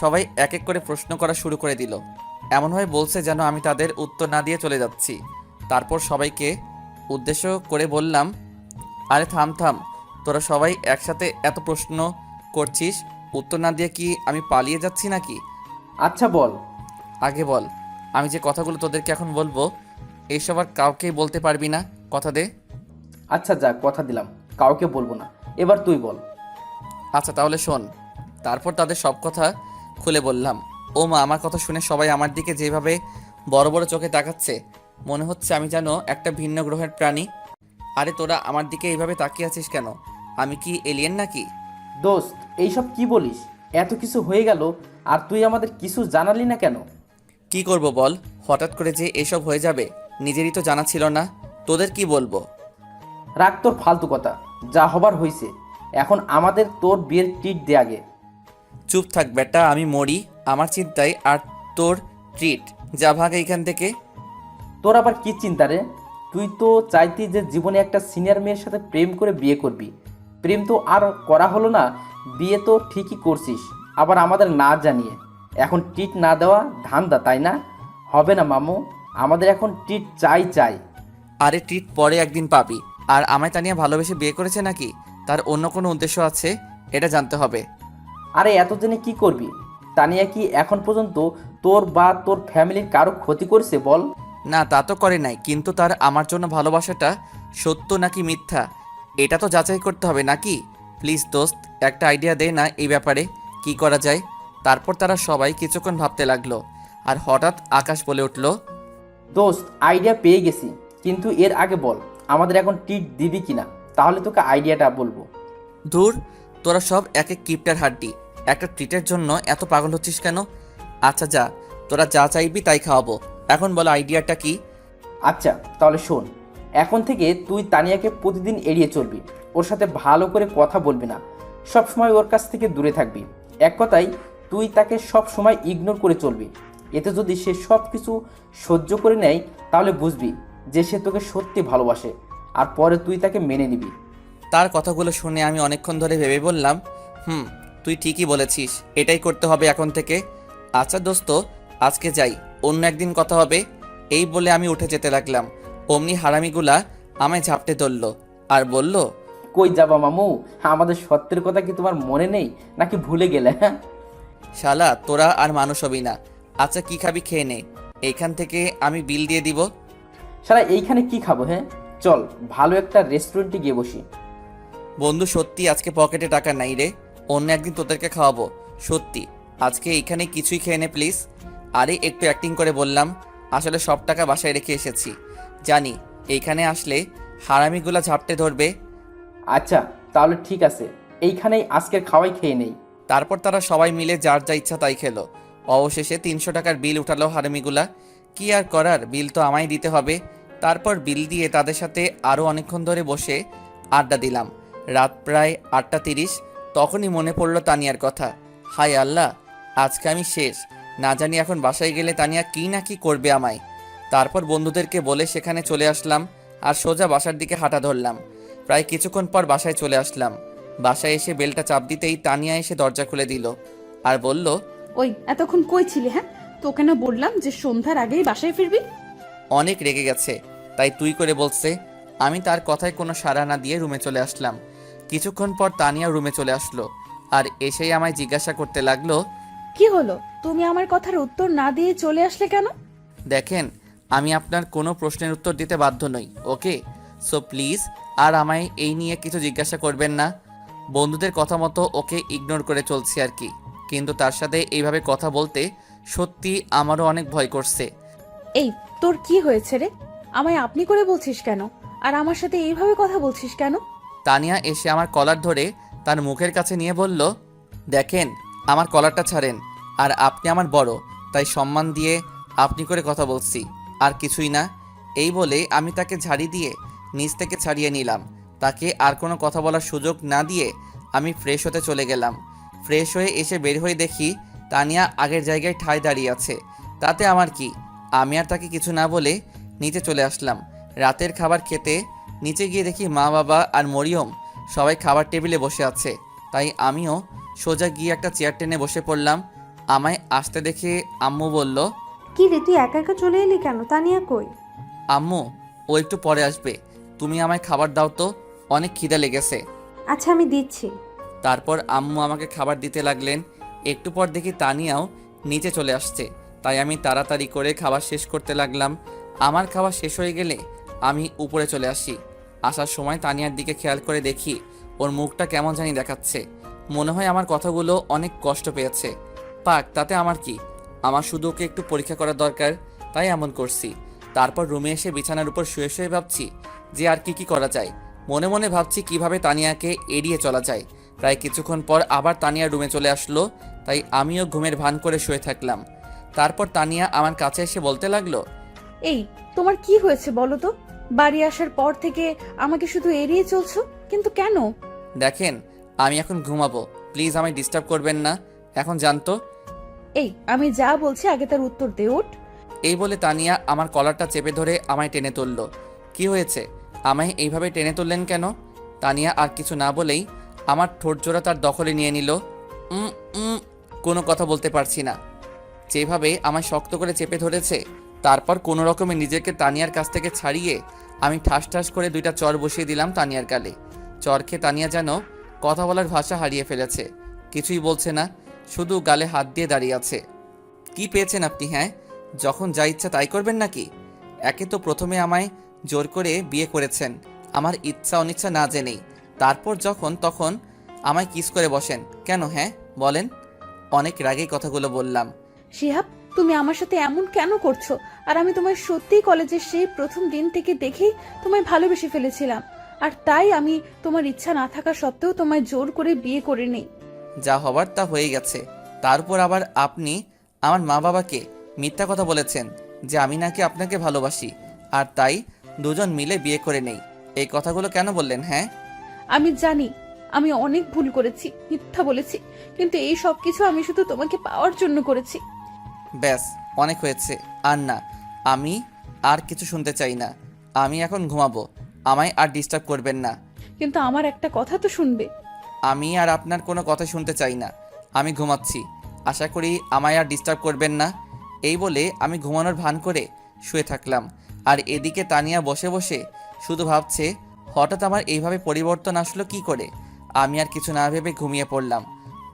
সবাই এক এক করে প্রশ্ন করা শুরু করে দিল। এমনভাবে বলছে যেন আমি তাদের উত্তর না দিয়ে চলে যাচ্ছি। তারপর সবাইকে উদ্দেশ্য করে বললাম, আরে থাম থাম, তোরা সবাই একসাথে এত প্রশ্ন করছিস, উত্তর না দিয়ে কি আমি পালিয়ে যাচ্ছি নাকি? আচ্ছা বল। আগে বল, আমি যে কথাগুলো তোদেরকে এখন বলবো এইসব আর কাউকেই বলতে পারবি না, কথা দে। আচ্ছা যা, কথা দিলাম, কাউকে বলবো না। এবার তুই বল। আচ্ছা তাহলে শোন। তারপর তাদের সব কথা খুলে বললাম। ও মা, আমার কথা শুনে সবাই আমার দিকে যেভাবে বড় বড় চোখে তাকাচ্ছে, মনে হচ্ছে আমি যেন একটা ভিন্ন গ্রহের প্রাণী। আরে তোরা আমার দিকে এইভাবে তাকিয়ে আছিস কেন? আমি কি এলিয়েন নাকি? দোস্ত, এইসব কি বলিস? এত কিছু হয়ে গেল আর তুই আমাদের কিছু জানালি না কেন? কি করব বল, হঠাৎ করে যে এসব হয়ে যাবে নিজেরই তো জানা ছিল না, তোদের কি বলবো? রাখ তোর ফালতু কথা, যা হবার হয়েছে। এখন আমাদের তোর বিয়ের ট্রিট দে আগে। চুপ থাক বেটা, আমি মরি আমার চিন্তায়, আর তোর ট্রিট, যা ভাগ এইখান থেকে। তোর আবার কি চিন্তা রে? তুই তো চাইতি যে জীবনে একটা সিনিয়র মেয়ের সাথে প্রেম করে বিয়ে করবি। প্রেম তো আর করা হলো না, বিয়ে তো ঠিকই করছিস, আবার আমাদের না জানিয়ে। এখন ট্রিট না দেওয়া ধান্দা, তাই না? হবে না মামু, আমাদের এখন ট্রিট চাই চাই। আরে ট্রিট পরে একদিন পাবি। আর আমায় তানিয়া ভালোবেসে বিয়ে করেছে নাকি তার অন্য কোনো উদ্দেশ্য আছে, এটা জানতে হবে। আরে এত জেনে কি করবি? তানিয়া কি এখন পর্যন্ত তোর বা তোর ফ্যামিলির কারো ক্ষতি করেছে বল? না তা তো করে নাই, কিন্তু তার আমার জন্য ভালোবাসাটা সত্য নাকি মিথ্যা এটা তো যাচাই করতে হবে নাকি? প্লিজ দোস্ত, একটা আইডিয়া দে না এই ব্যাপারে, কি করা যায়। তারপর তারা সবাই কিছুক্ষণ ভাবতে লাগলো, আর হঠাৎ আকাশ বলে উঠল, দোস্ত, আইডিয়া পেয়ে গেছি, কিন্তু এর আগে বল আমাদের এখন ট্রিট দিবি কিনা, তাহলে তোকে আইডিয়াটা বলবো। ধুর, তোরা সব এক এক কিপটার হাড্ডি, একটা ট্রিটের জন্য এত পাগল হচ্ছিস কেন? আচ্ছা যা, তোরা যা চাইবি তাই খাওয়াবো। এখন বলো আইডিয়াটা কি? আচ্ছা তাহলে শোন, এখন থেকে তুই তানিয়াকে প্রতিদিন এড়িয়ে চলবি, ওর সাথে ভালো করে কথা বলবি না, সব সময় ওর কাছ থেকে দূরে থাকবি। এক কথায় তুই তাকে সব সময় ইগনোর করে চলবি। এতে যদি সে সব কিছু সহ্য করে নেয়, তাহলে বুঝবি যে সে তোকে সত্যি ভালোবাসে, আর পরে তুই তাকে মেনে নিবি। তার কথাগুলো শুনে আমি অনেকক্ষণ ধরে ভেবে বললাম, তুই ঠিকই বলেছিস, এটাই করতে হবে এখন থেকে। আচ্ছা দোস্ত, আজকে যাই, অন্য একদিন কথা হবে। এই বলে আমি উঠে যেতে লাগলাম। অমনি হারামিগুলা আমায় ঝাপটে ধরল আর বলল, কই যাবা মামু? আমাদের সত্যের কথা কি তোমার মনে নেই নাকি ভুলে গেলে? হ্যাঁ, শালা তোরা আর মানুষ হবি না। আচ্ছা কি খাবি খেয়ে নে, এইখান থেকে আমি বিল দিয়ে দিব। সারা এইখানে কি খাবো? হ্যাঁ চল ভালো একটা রেস্টুরেন্টে গিয়ে বসি। বন্ধু সত্যি আজকে পকেটে টাকা নাই রে, অন্য একদিন তোদেরকে খাওয়াবো। সত্যি আজকে এইখানে কিছুই খেয়ে নে প্লিজ। আরে একটু অ্যাক্টিং করে বললাম, আসলে সব টাকা বাসায় রেখে এসেছি। জানি এইখানে আসলে হারামিগুলা ঝাপটে ধরবে। আচ্ছা তাহলে ঠিক আছে, এইখানেই আজকের খাওয়াই খেয়ে নেই। তারপর তারা সবাই মিলে যার যা ইচ্ছা তাই খেলো। অবশেষে 300 টাকার বিল উঠালো হারামিগুলা। কি আর করার, বিল তো আমায় দিতে হবে। তারপর বিল দিয়ে তাদের সাথে আরও অনেকক্ষণ ধরে বসে আড্ডা দিলাম। রাত প্রায় 8:30, তখনই মনে পড়লো তানিয়ার কথা। হায় আল্লাহ, আজকে আমি শেষ। না জানি এখন বাসায় গেলে তানিয়া কি না কি করবে আমায়। তারপর বন্ধুদেরকে বলে সেখানে চলে আসলাম আর সোজা বাসার দিকে হাঁটা ধরলাম। প্রায় কিছুক্ষণ পর বাসায় চলে আসলাম। বাসায় এসে বেলটা চাপ দিতেই তানিয়া এসে দরজা খুলে দিল আর বলল, ওই এতক্ষণ কই ছিলি? হ্যাঁ, তোকে না বললাম যে সন্ধ্যার আগেই বাসায় ফিরবি? অনেক রেগে গেছে তাই তুই করে বলছে। আমি তার কথায় কোনো সাড়া না দিয়ে রুমে চলে আসলাম। কিছুক্ষণ পর তানিয়া রুমে চলে আসলো আর এসেই আমায় জিজ্ঞাসা করতে লাগলো, কি হলো, তুমি আমার কথার উত্তর না দিয়ে চলে আসলে কেন? দেখেন, আমি আপনার কোনো প্রশ্নের উত্তর দিতে বাধ্য নই, ওকে? সো প্লিজ আর আমায় এই নিয়ে কিছু জিজ্ঞাসা করবেন না। বন্ধুদের কথা মতো ওকে ইগনোর করে চলছি আর কি, কিন্তু তার সাথে এইভাবে কথা বলতে সত্যি আমারও অনেক ভয় করছে। এই তোর কি হয়েছে রে? আমায় আপনি করে বলছিস কেন? আর আমার সাথে এইভাবে কথা বলছিস কেন? তানিয়া এসে আমার কলার ধরে তার মুখের কাছে নিয়ে বলল, দেখেন আমার কলারটা ছাড়েন। আর আপনি আমার বড়, তাই সম্মান দিয়ে আপনি করে কথা বলছি, আর কিছুই না। এই বলে আমি তাকে ঝাড়ি দিয়ে নিচ থেকে ছাড়িয়ে নিলাম। তাকে আর কোনো কথা বলার সুযোগ না দিয়ে আমি ফ্রেশ হতে চলে গেলাম। ফ্রেশ হয়ে এসে বের হয়ে দেখি তানিয়া আগের জায়গায় ঠায় দাঁড়িয়ে আছে। তাতে আমার কি, আমি আর তাকে কিছু না বলে নিচে চলে আসলাম। রাতের খাবার খেতে নিচে গিয়ে দেখি মা বাবা আর মরিয়ম সবাই খাবার টেবিলে বসে আছে। তাই আমিও সোজা গিয়ে একটা চেয়ার টেনে বসে পড়লাম। আমায় আসতে দেখে আম্মু বলল, কি রে, তুই একা একা চলে এলি কেন? তানিয়া কই? আম্মু ও একটু পরে আসবে, তুমি আমায় খাবার দাও তো, অনেক খিদে লেগেছে। আচ্ছা, আমি দিচ্ছি। তারপর আম্মু আমাকে খাবার দিতে লাগলেন। একটু পর দেখি তানিয়াও নিচে চলে আসছে, তাই আমি তাড়াতাড়ি করে খাবার শেষ করতে লাগলাম। আমার খাবার শেষ হয়ে গেলে আমি উপরে চলে আসি। আসার সময় তানিয়ার দিকে খেয়াল করে দেখি ওর মুখটা কেমন জানি দেখাচ্ছে। মনে হয় আমার কথাগুলো অনেক কষ্ট পেয়েছে। পাক, তাতে আমার কি, আমার শুধু ওকে একটু পরীক্ষা করা দরকার, তাই এমন করছি। তারপর রুমে এসে বিছানার উপর শুয়ে শুয়ে ভাবছি যে আর কি করা যায়। মনে মনে ভাবছি কিভাবে তানিয়াকে এড়িয়ে চলা যায়। প্রায় কিছুক্ষণ পর আবার তানিয়া রুমে চলে আসলো, তাই আমিও ঘুমের ভান করে শুয়ে থাকলাম। তারপর তানিয়া আমার কাছে এসে বলতে লাগলো, এই, তোমার কি হয়েছে বলো তো? বাড়ি আসার পর থেকে আমাকে শুধু এড়িয়ে চলছো, কিন্তু কেন? দেখেন আমি এখন ঘুমাবো, প্লিজ আমায় ডিস্টার্ব করবেন না, এখন জানতো। এই, আমি যা বলছি আগে তার উত্তর দে, ওঠ। এই বলে তানিয়া আমার কলারটা চেপে ধরে আমায় টেনে তুললো। কি হয়েছে, আমায় এইভাবে টেনে তুললেন কেন? তানিয়া আর কিছু না বলেই আমার ঠোঁটজোড়া তার দখলে নিয়ে নিল। উম উম কোনো কথা বলতে পারছি না। যেভাবে আমায় শক্ত করে চেপে ধরেছে, তারপর কোনো রকমে নিজেকে তানিয়ার কাছ থেকে ছাড়িয়ে আমি ঠাস ঠাস করে 2টা চর বসিয়ে দিলাম তানিয়ার গালে। চর খেয়ে তানিয়া যেন কথা বলার ভাষা হারিয়ে ফেলেছে, কিছুই বলছে না, শুধু গালে হাত দিয়ে দাঁড়িয়ে আছে। কি পেয়েছেন আপনি? হ্যাঁ, যখন যা ইচ্ছা তাই করবেন নাকি? একে তো প্রথমে আমায় জোর করে বিয়ে করেছেন আমার ইচ্ছা অনিচ্ছা না জেনেই, তারপর যখন তখন আমায় কিস করে বসেন কেন? হ্যাঁ বলেন। অনেক রাগেই কথাগুলো বললাম। শিহাব, তুমি আমার সাথে এমন কেন করছো? আর আমি তোমায় সত্যিই কলেজের সেই প্রথম দিন থেকে দেখেই তোমায় ভালোবেসে ফেলেছিলাম, আর তাই আমি তোমার ইচ্ছা না থাকা সত্ত্বেও তোমায় জোর করে বিয়ে করে নেই। যা হবার তা হয়ে গেছে। তারপর আবার আপনি আমার মা বাবাকে মিথ্যা কথা বলেছেন যে আমি নাকি আপনাকে ভালোবাসি, আর তাই দুজন মিলে বিয়ে করে নেই। এই কথাগুলো কেন বললেন? হ্যাঁ, আমি জানি আমি অনেক ভুল করেছি, মিথ্যা বলেছি, কিন্তু এই সব কিছু আমি শুধু তোমাকে পাওয়ার জন্য করেছি। ব্যাস, অনেক হয়েছে। আর না, আমি আর কিছু শুনতে চাই না। আমি এখন ঘুমাবো, আমায় আর ডিস্টার্ব করবেন না। কিন্তু আমার একটা কথা তো শুনবে। আমি আর আপনার কোনো কথা শুনতে চাই না, আমি ঘুমাচ্ছি, আশা করি আমায় আর ডিস্টার্ব করবেন না। এই বলে আমি ঘুমানোর ভান করে শুয়ে থাকলাম। আর এদিকে তানিয়া বসে বসে শুধু ভাবছে হঠাৎ আমার এইভাবে পরিবর্তন আসলো কি করে। আমি আর কিছু না ভেবে ঘুমিয়ে পড়লাম।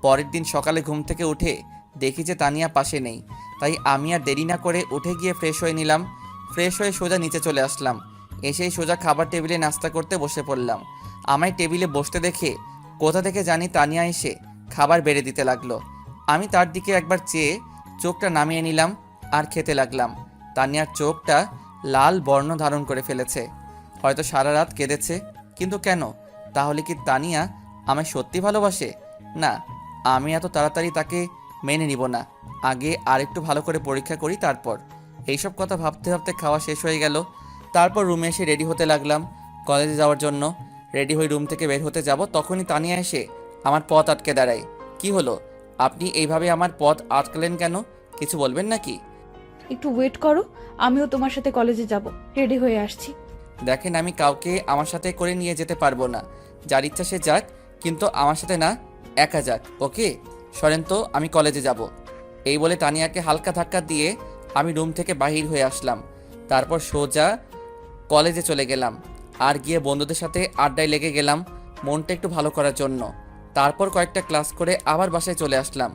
পরের দিন সকালে ঘুম থেকে উঠে দেখি যে তানিয়া পাশে নেই, তাই আমি আর দেরি না করে উঠে গিয়ে ফ্রেশ হয়ে নিলাম। ফ্রেশ হয়ে সোজা নিচে চলে আসলাম। এসেই সোজা খাবার টেবিলে নাস্তা করতে বসে পড়লাম। আমায় টেবিলে বসতে দেখে কোথা থেকে জানি তানিয়া এসে খাবার বেড়ে দিতে লাগলো। আমি তার দিকে একবার চেয়ে চোখটা নামিয়ে নিলাম আর খেতে লাগলাম। তানিয়ার চোখটা লাল বর্ণ ধারণ করে ফেলেছে, হয়তো সারা রাত কেঁদেছে। কিন্তু কেন? তাহলে কি তানিয়া আমায় সত্যি ভালোবাসে? না, আমি এত তাড়াতাড়ি তাকে মেনে নিব না, আগে আর একটু ভালো করে পরীক্ষা করি তারপর। এইসব কথা ভাবতে ভাবতে খাওয়া শেষ হয়ে গেল। তারপর রুমে এসে রেডি হতে লাগলাম কলেজে যাওয়ার জন্য। রেডি হয়ে রুম থেকে বের হতে যাব, তখনই তানিয়া এসে আমার পথ আটকে দাঁড়ায়। কি হলো, আপনি এইভাবে আমার পথ আটকালেন কেন? কিছু বলবেন নাকি? একটু ওয়েট করো, আমিও তোমার সাথে কলেজে যাব, রেডি হয়ে আসছি। দেখেন, আমি কাউকে আমার সাথে করে নিয়ে যেতে পারবো না, যার ইচ্ছা সে যাক, কিন্তু আমার সাথে না, একা যাক। ওকে সরেন তো, আমি কলেজে যাব। এই বলে তানিয়াকে হালকা ধাক্কা দিয়ে আমি রুম থেকে বাহির হয়ে আসলাম। তারপর সোজা কলেজে চলে গেলাম আর গিয়ে বন্ধুদের সাথে আড্ডায় লেগে গেলাম মনটা একটু ভালো করার জন্য। তারপর কয়েকটা ক্লাস করে আবার বাসায় চলে আসলাম।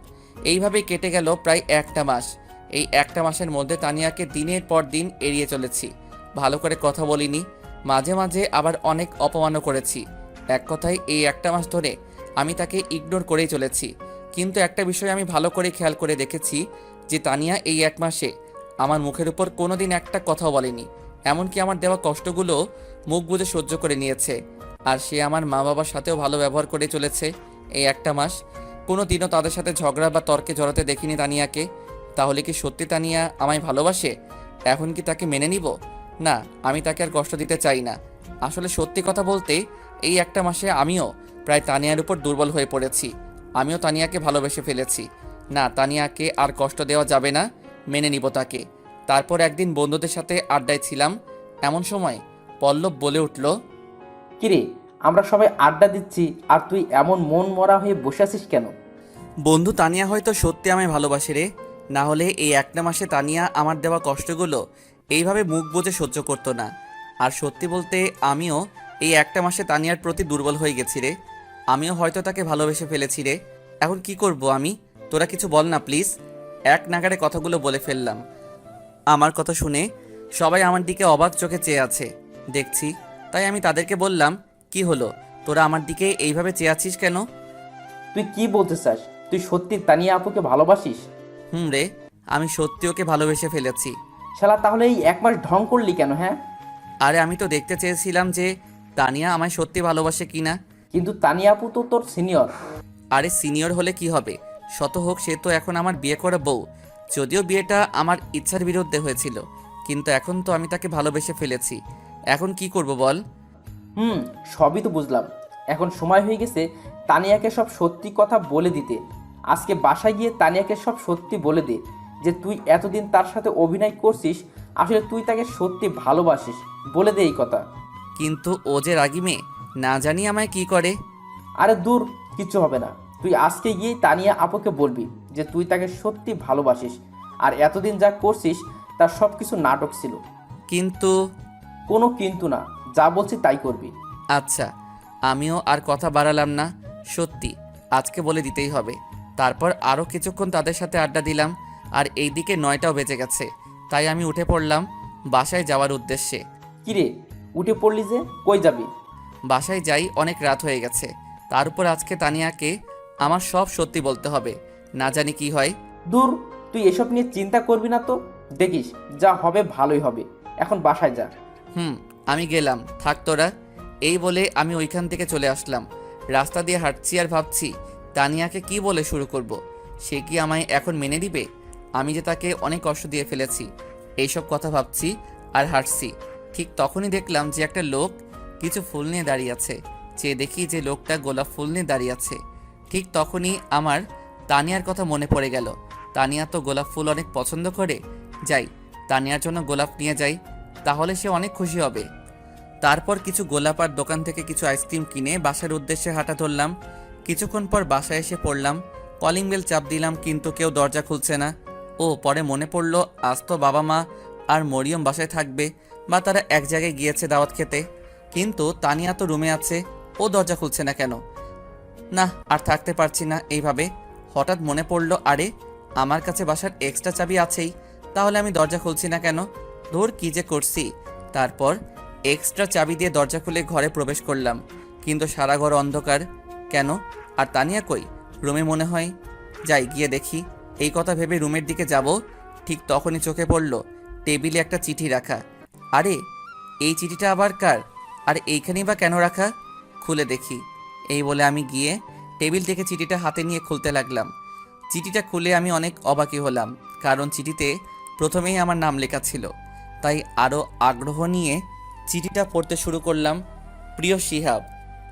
এইভাবেই কেটে গেল প্রায় একটা মাস। এই একটা মাসের মধ্যে তানিয়াকে দিনের পর দিন এড়িয়ে চলেছি, ভালো করে কথা বলিনি, মাঝে মাঝে আবার অনেক অপমানও করেছি। এক কথায় এই একটা মাস ধরে আমি তাকে ইগনোর করেই চলেছি। কিন্তু একটা বিষয় আমি ভালো করে খেয়াল করে দেখেছি যে তানিয়া এই এক মাসে আমার মুখের উপর কোনোদিন একটা কথাও বলেনি, এমনকি আমার দেওয়া কষ্টগুলো মুখ বুজে সহ্য করে নিয়েছে। আর সে আমার মা বাবার সাথেও ভালো ব্যবহার করে চলেছে এই একটা মাস। কোনো দিনও তাদের সাথে ঝগড়া বা তর্কে জড়াতে দেখিনি তানিয়াকে। তাহলে কি সত্যি তানিয়া আমায় ভালোবাসে? এখন কি তাকে মেনে নিব? না, আমি তাকে আর কষ্ট দিতে চাই না। আসলে সত্যি কথা বলতে এই একটা মাসে আমিও প্রায় তানিয়ার উপর দুর্বল হয়ে পড়েছি। আমিও তানিয়াকে ভালোবেসে ফেলেছি। না, তানিয়াকে আর কষ্ট দেওয়া যাবে না, মেনে নিব তাকে। তারপর একদিন বন্ধুদের সাথে আড্ডায় ছিলাম, এমন সময় পল্লব বলে উঠল, কিরে, আমরা সবাই আড্ডা দিচ্ছি আর তুই এমন মন মরা হয়ে বসে আছিস কেন? বন্ধু তানিয়া হয়তো সত্যি আমায় ভালোবাসে রে। না হলে এই একটা মাসে তানিয়া আমার দেওয়া কষ্টগুলো এইভাবে মুখ বুজে সহ্য করতো না। আর সত্যি বলতে আমিও এই একটা মাসে তানিয়ার প্রতি দুর্বল হয়ে গেছি রে। আমিও হয়তো তাকে ভালোবেসে ফেলেছি রে। এখন কি করব আমি? তোরা কিছু বল না প্লিজ। এক নাগাড়ে কথাগুলো বলে ফেললাম। আমার কথা শুনে সবাই আমার দিকে অবাক চোখে চেয়ে আছে দেখছি। তাই আমি তাদেরকে বললাম, কি হলো, তোরা আমার দিকে এইভাবে চেয়ে আছিস কেন? তুই কি বলতে চাস? তুই সত্যি তানিয়া আপুকে ভালোবাসিস? রে, আমি সত্যি ওকে ভালোবেসে ফেলেছি। শালা, তাহলে এই 1 মাস ঢং করলি কেন? হ্যাঁ, আরে আমি তো দেখতে চেয়েছিলাম যে তানিয়া আমায় সত্যি ভালোবাসে কিনা। কিন্তু তানিয়া আপু তো তোর সিনিয়র। আরে সিনিয়র হলে কি হবে, শত হোক সে তো এখন আমার বিয়ে করা বউ। যদিও বিয়েটা আমার ইচ্ছার বিরুদ্ধে হয়েছিল, কিন্তু এখন তো আমি তাকে ভালোবেসে ফেলেছি। এখন কি করব বল? সবই তো বুঝলাম। এখন সময় হয়ে গেছে তানিয়াকে সব সত্যি কথা বলে দিতে। আজকে বাসায় গিয়ে তানিয়াকে সব সত্যি বলে দে যে তুই এতদিন তার সাথে অভিনয় করছিস, আসলে তুই তাকে সত্যি ভালোবাসিস। বলে দে এই কথা। কিন্তু ও যে রাগী মেয়ে, না জানি আমায় কি করে। আরে দূর, কিচ্ছু হবে না। তুই আজকে গিয়েই তানিয়া আপুকে বলবি যে তুই তাকে সত্যি ভালোবাসিস, আর এতদিন যা করছিস তার সব কিছু নাটক ছিল। কিন্তু কোনো কিন্তু না, যা বলছি তাই করবি। আচ্ছা, আমিও আর কথা বাড়ালাম না। সত্যি আজকে বলে দিতেই হবে। তারপর আরও কিছুক্ষণ তাদের সাথে আড্ডা দিলাম, আর এইদিকে 9টাও বেজে গেছে। তাই আমি উঠে পড়লাম বাসায় যাওয়ার উদ্দেশ্যে। কিরে, উঠে পড়লি যে, কই যাবি? বাসায় যাই, অনেক রাত হয়ে গেছে। তার উপর আজকে তানিয়াকে আমার সব সত্যি বলতে হবে, না জানি কি হয়। দূর, তুই এসব নিয়ে চিন্তা করবি না তো। দেখিস যা হবে ভালোই হবে। এখন বাসায় যা। আমি গেলাম, থাক তোরা। এই বলে আমি ওইখান থেকে চলে আসলাম। রাস্তা দিয়ে হাঁটছি আর ভাবছি তানিয়াকে কি বলে শুরু করব। সে কি আমায় এখন মেনে দিবে? আমি যে তাকে অনেক কষ্ট দিয়ে ফেলেছি, এইসব কথা ভাবছি আর হাঁটছি। ঠিক তখনই দেখলাম যে একটা লোক কিছু ফুল নিয়ে দাঁড়িয়ে আছে। চেয়ে দেখি যে লোকটা গোলাপ ফুল নিয়ে দাঁড়িয়ে আছে। ঠিক তখনই আমার তানিয়ার কথা মনে পড়ে গেল। তানিয়া তো গোলাপ ফুল অনেক পছন্দ করে। যাই, তানিয়ার জন্য গোলাপ নিয়ে যাই, তাহলে সে অনেক খুশি হবে। তারপর কিছু গোলাপ আর দোকান থেকে কিছু আইসক্রিম কিনে বাসার উদ্দেশ্যে হাঁটা ধরলাম। কিছুক্ষণ পর বাসায় এসে পড়লাম। কলিং বেল চাপ দিলাম, কিন্তু কেউ দরজা খুলছে না। পরে মনে পড়লো আজ তো বাবা মা আর মরিয়ম বাসায় থাকবে, বা তারা এক জায়গায় গিয়েছে দাওয়াত খেতে। কিন্তু তানিয়া তো রুমে আছে, ও দরজা খুলছে না কেন? না, আর থাকতে পারছি না এইভাবে। হঠাৎ মনে পড়লো, আরে আমার কাছে বাসার এক্সট্রা চাবি আছেই, তাহলে আমি দরজা খুলছি না কেন? ধুর, কি যে করছি। তারপর এক্সট্রা চাবি দিয়ে দরজা খুলে ঘরে প্রবেশ করলাম, কিন্তু সারা ঘর অন্ধকার। কেন? আর তানিয়া কই? রুমে মনে হয়। যাই, গিয়ে দেখি। এই কথা ভেবে রুমের দিকে যাব, ঠিক তখনই চোখে পড়ল টেবিলে একটা চিঠি রাখা। আরে এই চিঠিটা আবার কার? আর এইখানেই বা কেন রাখা? খুলে দেখি। এই বলে আমি গিয়ে টেবিল থেকে চিঠিটা হাতে নিয়ে খুলতে লাগলাম। চিঠিটা খুলে আমি অনেক অবাকই হলাম, কারণ চিঠিতে প্রথমেই আমার নাম লেখা ছিল। তাই আরও আগ্রহ নিয়ে চিঠিটা পড়তে শুরু করলাম। প্রিয় শিহাব,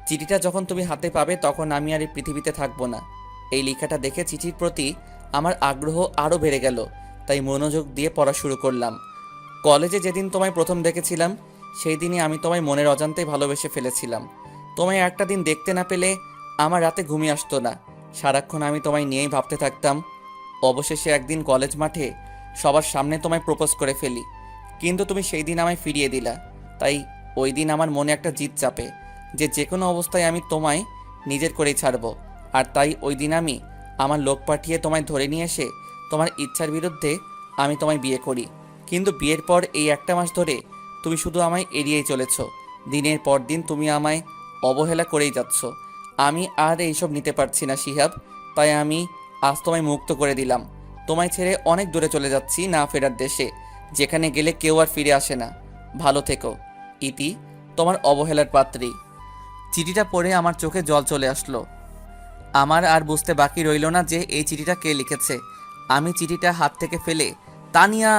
চিঠিটা যখন তুমি হাতে পাবে তখন আমি আর এই পৃথিবীতে থাকবো না। এই লেখাটা দেখে চিঠির প্রতি আমার আগ্রহ আরও বেড়ে গেল, তাই মনোযোগ দিয়ে পড়া শুরু করলাম। কলেজে যেদিন তোমায় প্রথম দেখেছিলাম, সেই দিনই আমি তোমায় মনের অজান্তেই ভালোবেসে ফেলেছিলাম। তোমায় একটা দিন দেখতে না পেলে আমার রাতে ঘুমিয়ে আসতো না। সারাক্ষণ আমি তোমায় নিয়েই ভাবতে থাকতাম। অবশেষে একদিন কলেজ মাঠে সবার সামনে তোমায় প্রপোজ করে ফেলি, কিন্তু তুমি সেই দিন আমায় ফিরিয়ে দিলা। তাই ওই দিন আমার মনে একটা জিদ চাপে যে কোনো অবস্থায় আমি তোমায় নিজের করেই ছাড়বো। আর তাই ওই দিন আমি আমার লোক পাঠিয়ে তোমায় ধরে নিয়ে এসে তোমার ইচ্ছার বিরুদ্ধে আমি তোমায় বিয়ে করি। কিন্তু বিয়ের পর এই একটা মাস ধরে তুমি শুধু আমায় এড়িয়েই চলেছ। দিনের পর দিন তুমি আমায় অবহেলা করেই যাচ্ছ। আমি আর এইসব নিতে পারছি না শিহাব, তাই আমি আজ তোমায় মুক্ত করে দিলাম। তোমায় ছেড়ে অনেক দূরে চলে যাচ্ছি না ফেরার দেশে, যেখানে গেলে কেউ আর ফিরে আসে না। ভালো থেকো। ইতি, তোমার অবহেলার পাত্রী। চিঠিটা পড়ে আমার চোখে জল চলে আসলো। আমার আর বুঝতে বাকি রইল না যে এই চিঠিটা কে লিখেছে। আমি চিঠিটা হাত থেকে ফেলে তানিয়া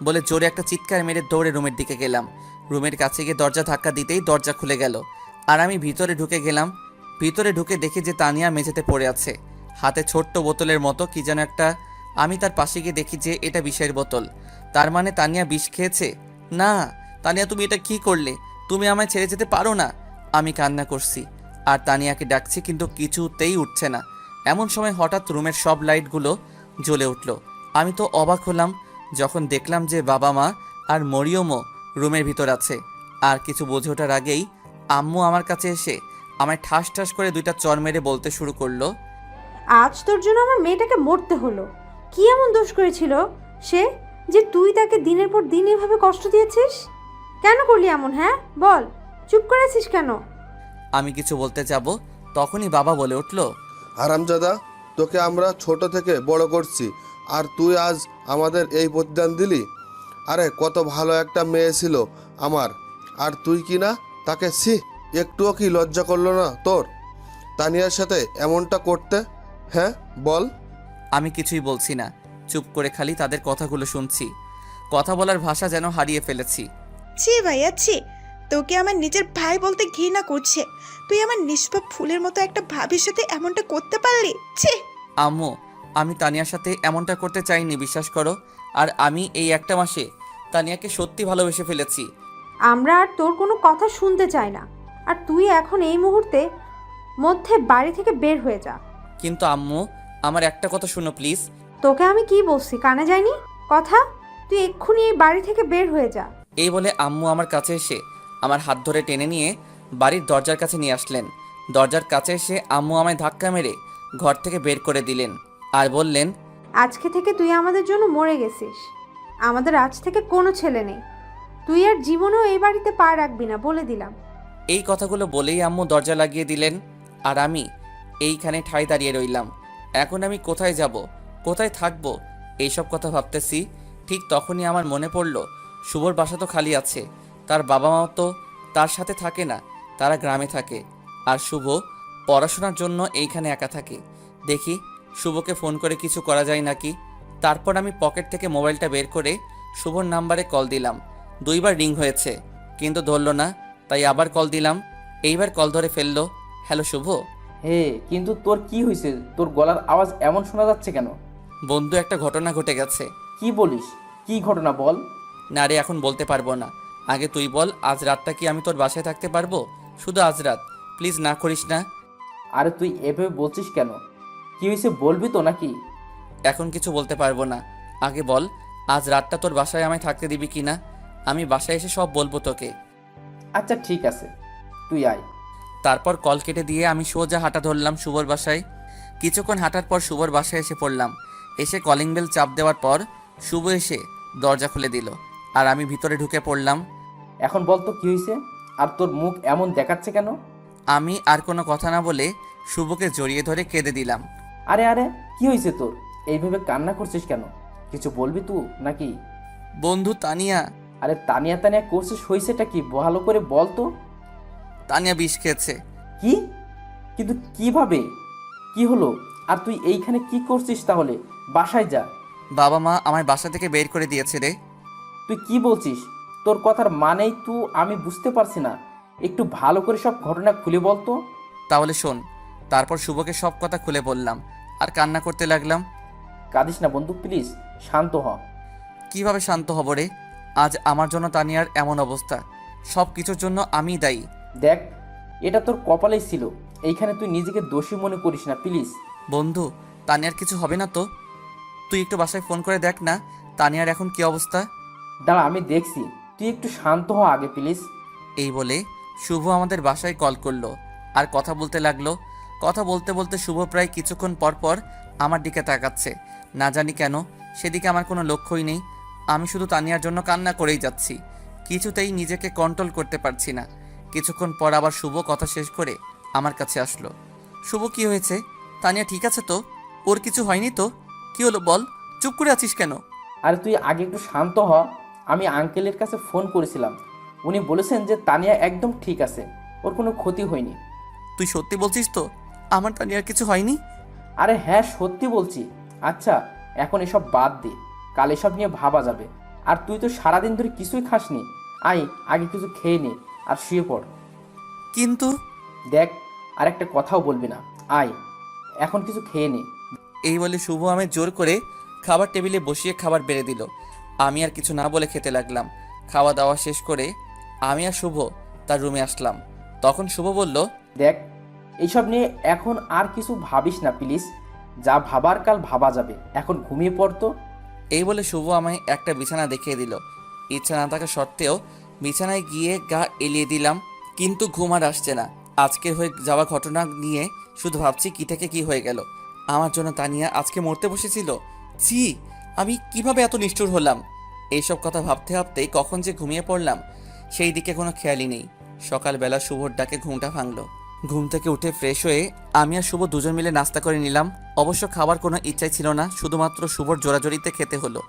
বলে জোরে একটা চিৎকার মেরে দৌড়ে রুমের দিকে গেলাম। রুমের কাছে গিয়ে দরজা ধাক্কা দিতেই দরজা খুলে গেল আর আমি ভিতরে ঢুকে গেলাম। ভিতরে ঢুকে দেখি যে তানিয়া মেঝেতে পড়ে আছে, হাতে ছোট্ট বোতলের মতো কি যেন একটা। আমি তার পাশে গিয়ে দেখি যে এটা বিষের বোতল। তার মানে তানিয়া বিষ খেয়েছে। না তানিয়া, তুমি এটা কি করলে? তুমি আমায় ছেড়ে যেতে পারো না। আমি কান্না করছি আর তানিয়াকে ডাকছি, কিন্তু কিছুতেই উঠছে না। এমন সময় হঠাৎ রুমের সব লাইটগুলো জ্বলে উঠল। আমি তো অবাক হলাম যখন দেখলাম যে বাবা মা আর মরিয়মও রুমের ভিতর আছে। আর কিছু বুঝে ওঠার আগেই আম্মু আমার কাছে এসে আমায় ঠাস ঠাস করে দুইটা চর মেরে বলতে শুরু করলো, আজ তোর জন্য আমার মেয়েটাকে মরতে হলো। কি এমন দোষ করেছিল সে যে তুই তাকে দিনের পর দিন এভাবে কষ্ট দিয়েছিস? কেন করলি এমন? হ্যাঁ বল, চুপ করেছিস কেন? আমি কিছু বলতে যাব তখনই বাবা বলে উঠল, হারামজাদা, তোকে আমরা ছোট থেকে বড় করছি আর তুই আজ আমাদের এই প্রতিদান দিলি? আরে কত ভালো একটা মেয়ে ছিল আমার, আর তুই কি না তাকে একটুও কি লজ্জা করলো না তোর তানিয়ার সাথে এমনটা করতে? হ্যাঁ বল। আমি কিছুই বলছি না, চুপ করে খালি তাদের কথাগুলো শুনছি। কথা বলার ভাষা যেন হারিয়ে ফেলেছি। ছি ভাইয়া ছি, তোকে আমার নিজের ভাই বলতে ঘৃণা করছে। তুই আমার নিষ্পাপ ফুলের মতো একটা ভাবির সাথে এমনটা করতে পারলি? ছি। আম্মু, আমি তানিয়ার সাথে এমনটা করতে চাইনি, বিশ্বাস করো। আর আমি এই একটা মাসে তানিয়াকে সত্যি ভালোবেসে ফেলেছি। আমরা আর তোর কোনো কথা শুনতে চাই না। আর তুই এখন এই মুহূর্তে মধ্যে বাড়ি থেকে বের হয়ে যা। কিন্তু আম্মু, আমার একটা কথা শুনো প্লিজ। তোকে আমি কি বলছি, কানে যায়নি কথা? তুই এক্ষুনি এই বাড়ি থেকে বের হয়ে যা। এই বলে আম্মু আমার কাছে এসে আমার হাত ধরে টেনে নিয়ে বাড়ির দরজার কাছে নিয়ে আসলেন। দরজার কাছে এসে আম্মু আমায় ধাক্কা মেরে ঘর থেকে বের করে দিলেন আর বললেন, আজকে থেকে তুই আমাদের জন্য মরে গেছিস। আমাদের আজ থেকে কোনো ছেলে নেই। তুই আর জীবনেও এই বাড়িতে পা রাখবি না, বলে দিলাম। এই কথাগুলো বলেই আম্মু দরজা লাগিয়ে দিলেন আর আমি এইখানে ঠাই দাঁড়িয়ে রইলাম। এখন আমি কোথায় যাব, কোথায় থাকবো, এইসব কথা ভাবতেছি। ঠিক তখনই আমার মনে পড়ল শুভর বাসা তো খালি আছে, তার বাবা মা তো তার সাথে থাকে না, তারা গ্রামে থাকে। আর শুভ পড়াশোনার জন্য এইখানে একা থাকে। দেখি শুভকে ফোন করে কিছু করা যায় নাকি। তারপর আমি পকেট থেকে মোবাইলটা বের করে শুভর নাম্বারে কল দিলাম। 2 বার রিং হয়েছে কিন্তু ধরলো না, তাই আবার কল দিলাম। এইবার কল ধরে ফেললো। হ্যালো শুভ। হে, কিন্তু তোর কি হয়েছে? তোর গলার আওয়াজ এমন শোনা যাচ্ছে কেন? বন্ধু, একটা ঘটনা ঘটে গেছে। কি বলিস? কি ঘটনা বল। না রে, এখন বলতে পারবো না। আগে তুই বল, আজ রাতটা কি আমি তোর বাসায় থাকতে পারবো? শুধু আজ রাত, প্লিজ না করিস না। আরে তুই এভাবে বলছিস কেন? কি হয়েছে বলবি তো নাকি? এখন কিছু বলতে পারবো না, আগে বল আজ রাতটা তোর বাসায় আমায় থাকতে দিবি কি না। আমি বাসায় এসে সব বলবো তোকে। আচ্ছা ঠিক আছে, তুই আয়। তারপর কল কেটে দিয়ে আমি সোজা হাঁটা ধরলাম শুভর বাসায়। কিছুক্ষণ হাঁটার পর শুভর বাসায় এসে পড়লাম। এসে কলিং বেল চাপ দেওয়ার পর শুভ এসে দরজা খুলে দিল আর আমি ভিতরে ঢুকে পড়লাম। এখন বল তো কি হয়েছে, আর তোর মুখ এমন দেখাচ্ছে কেন? আমি আর কোনো কথা না বলে শুভকে জড়িয়ে ধরে কেঁদে দিলাম। আরে আরে, কি হয়েছে তোর? এইভাবে কান্না করছিস কেন? কিছু বলবি তুই নাকি? বন্ধু তানিয়া। আরে তানিয়া তানিয়া করছিস, হয়েছেটা কি ভালো করে বল তো। তানিয়া বিষ খেয়েছে। কি? কিন্তু কিভাবে? কি হলো? আর তুই এইখানে কি করছিস তাহলে? বাসায় যা। বাবা মা আমায় বাসা থেকে বের করে দিয়েছে রে। তুই কি বলছিস? তোর কথার মানেই তুই আমি বুঝতে পারছি না। একটু ভালো করে সব ঘটনা খুলে বল তো। তাহলে শোন। তারপর শুভকে সব কথা খুলে বললাম আর কান্না করতে লাগলাম। কাঁদিস না বন্ধু, প্লিজ শান্ত হ। কিভাবে শান্ত হব রে? আজ আমার জন্য তানিয়ার এমন অবস্থা, সব কিছুর জন্য আমিই দায়ী। দেখ, এটা তোর কপালেই ছিল। এইখানে তুই নিজেকে দোষী মনে করিস না প্লিজ। বন্ধু, তানিয়ার কিছু হবে না তো? তুই একটু বাসায় ফোন করে দেখ না তানিয়ার এখন কি অবস্থা। দাঁড়া, আমি দেখছি। তুই একটু শান্ত হ আগে প্লিজ। এই বলে শুভ আমাদের বাসায় কল করলো আর কথা বলতে লাগলো। কথা বলতে বলতে শুভ প্রায় কিছুক্ষণ পর পর আমার দিকে তাকাচ্ছে। না জানি কেন সেদিকে আমার কোনো লক্ষ্যই নেই। আমি শুধু তানিয়ার জন্য কান্না করেই যাচ্ছি, কিছুতেই নিজেকে কন্ট্রোল করতে পারছি না। কিছুক্ষণ পর আবার শুভ কথা শেষ করে আমার কাছে আসলো। শুভ, কি হয়েছে? তানিয়া ঠিক আছে তো? ওর কিছু হয়নি তো? কি হলো বল, চুপ করে আছিস কেন? আরে তুই আগে একটু শান্ত হ। আমি আঙ্কেলের কাছে ফোন করেছিলাম, উনি বলেছেন যে তানিয়া একদম ঠিক আছে, ওর কোনো ক্ষতি হয়নি। তুই সত্যি বলছিস তো? আমার তানিয়ার কিছু হয়নি? আরে হ্যাঁ, সত্যি বলছি। আচ্ছা, এখন এসব বাদ দে, কাল এসব নিয়ে ভাবা যাবে। আর তুই তো সারাদিন ধরে কিছুই খাসনি। আয়, আগে কিছু খেয়ে নে আর শুয়ে পড়। কিন্তু দেখ, আর একটা কথাও বলবি না। আয়, এখন কিছু খেয়ে নে। এই বলে শুভ আমি জোর করে খাবার টেবিলে বসিয়ে খাবার বেড়ে দিল। আমি আর কিছু না বলে খেতে লাগলাম। খাওয়া দাওয়া শেষ করে আমি আর শুভ তার রুমে আসলাম। তখন শুভ বলল, দেখ, এইসব নিয়ে এখন আর কিছু ভাবিস না প্লিজ। যা ভাবার কাল ভাবা যাবে, এখন ঘুমিয়ে পড়তো। এই বলে শুভ আমায় একটা বিছানা দেখিয়ে দিল। ইচ্ছা না থাকা সত্ত্বেও বিছানায় গিয়ে গা এলিয়ে দিলাম, কিন্তু ঘুম আর আসছে না। আজকের হয়ে যাওয়া ঘটনা নিয়ে শুধু ভাবছি কি থেকে কি হয়ে গেল। আমার জন্য তানিয়া আজকে মরতে বসেছিল। ছি, আমি কিভাবে এত নিষ্ঠুর হলাম। এইসব কথা ভাবতে ভাবতেই কখন যে ঘুমিয়ে পড়লাম সেই দিকে কোনো খেয়ালই নেই। সকালবেলা শুভর ডাকে ঘুমটা ভাঙলো। ঘুম থেকে উঠে ফ্রেশ হয়ে আমি আর শুভ দুজন মিলে নাস্তা করে নিলাম। অবশ্য খাবার কোনো ইচ্ছাই ছিল না, শুধুমাত্র শুভর জোরাজোরিতে খেতে হলো।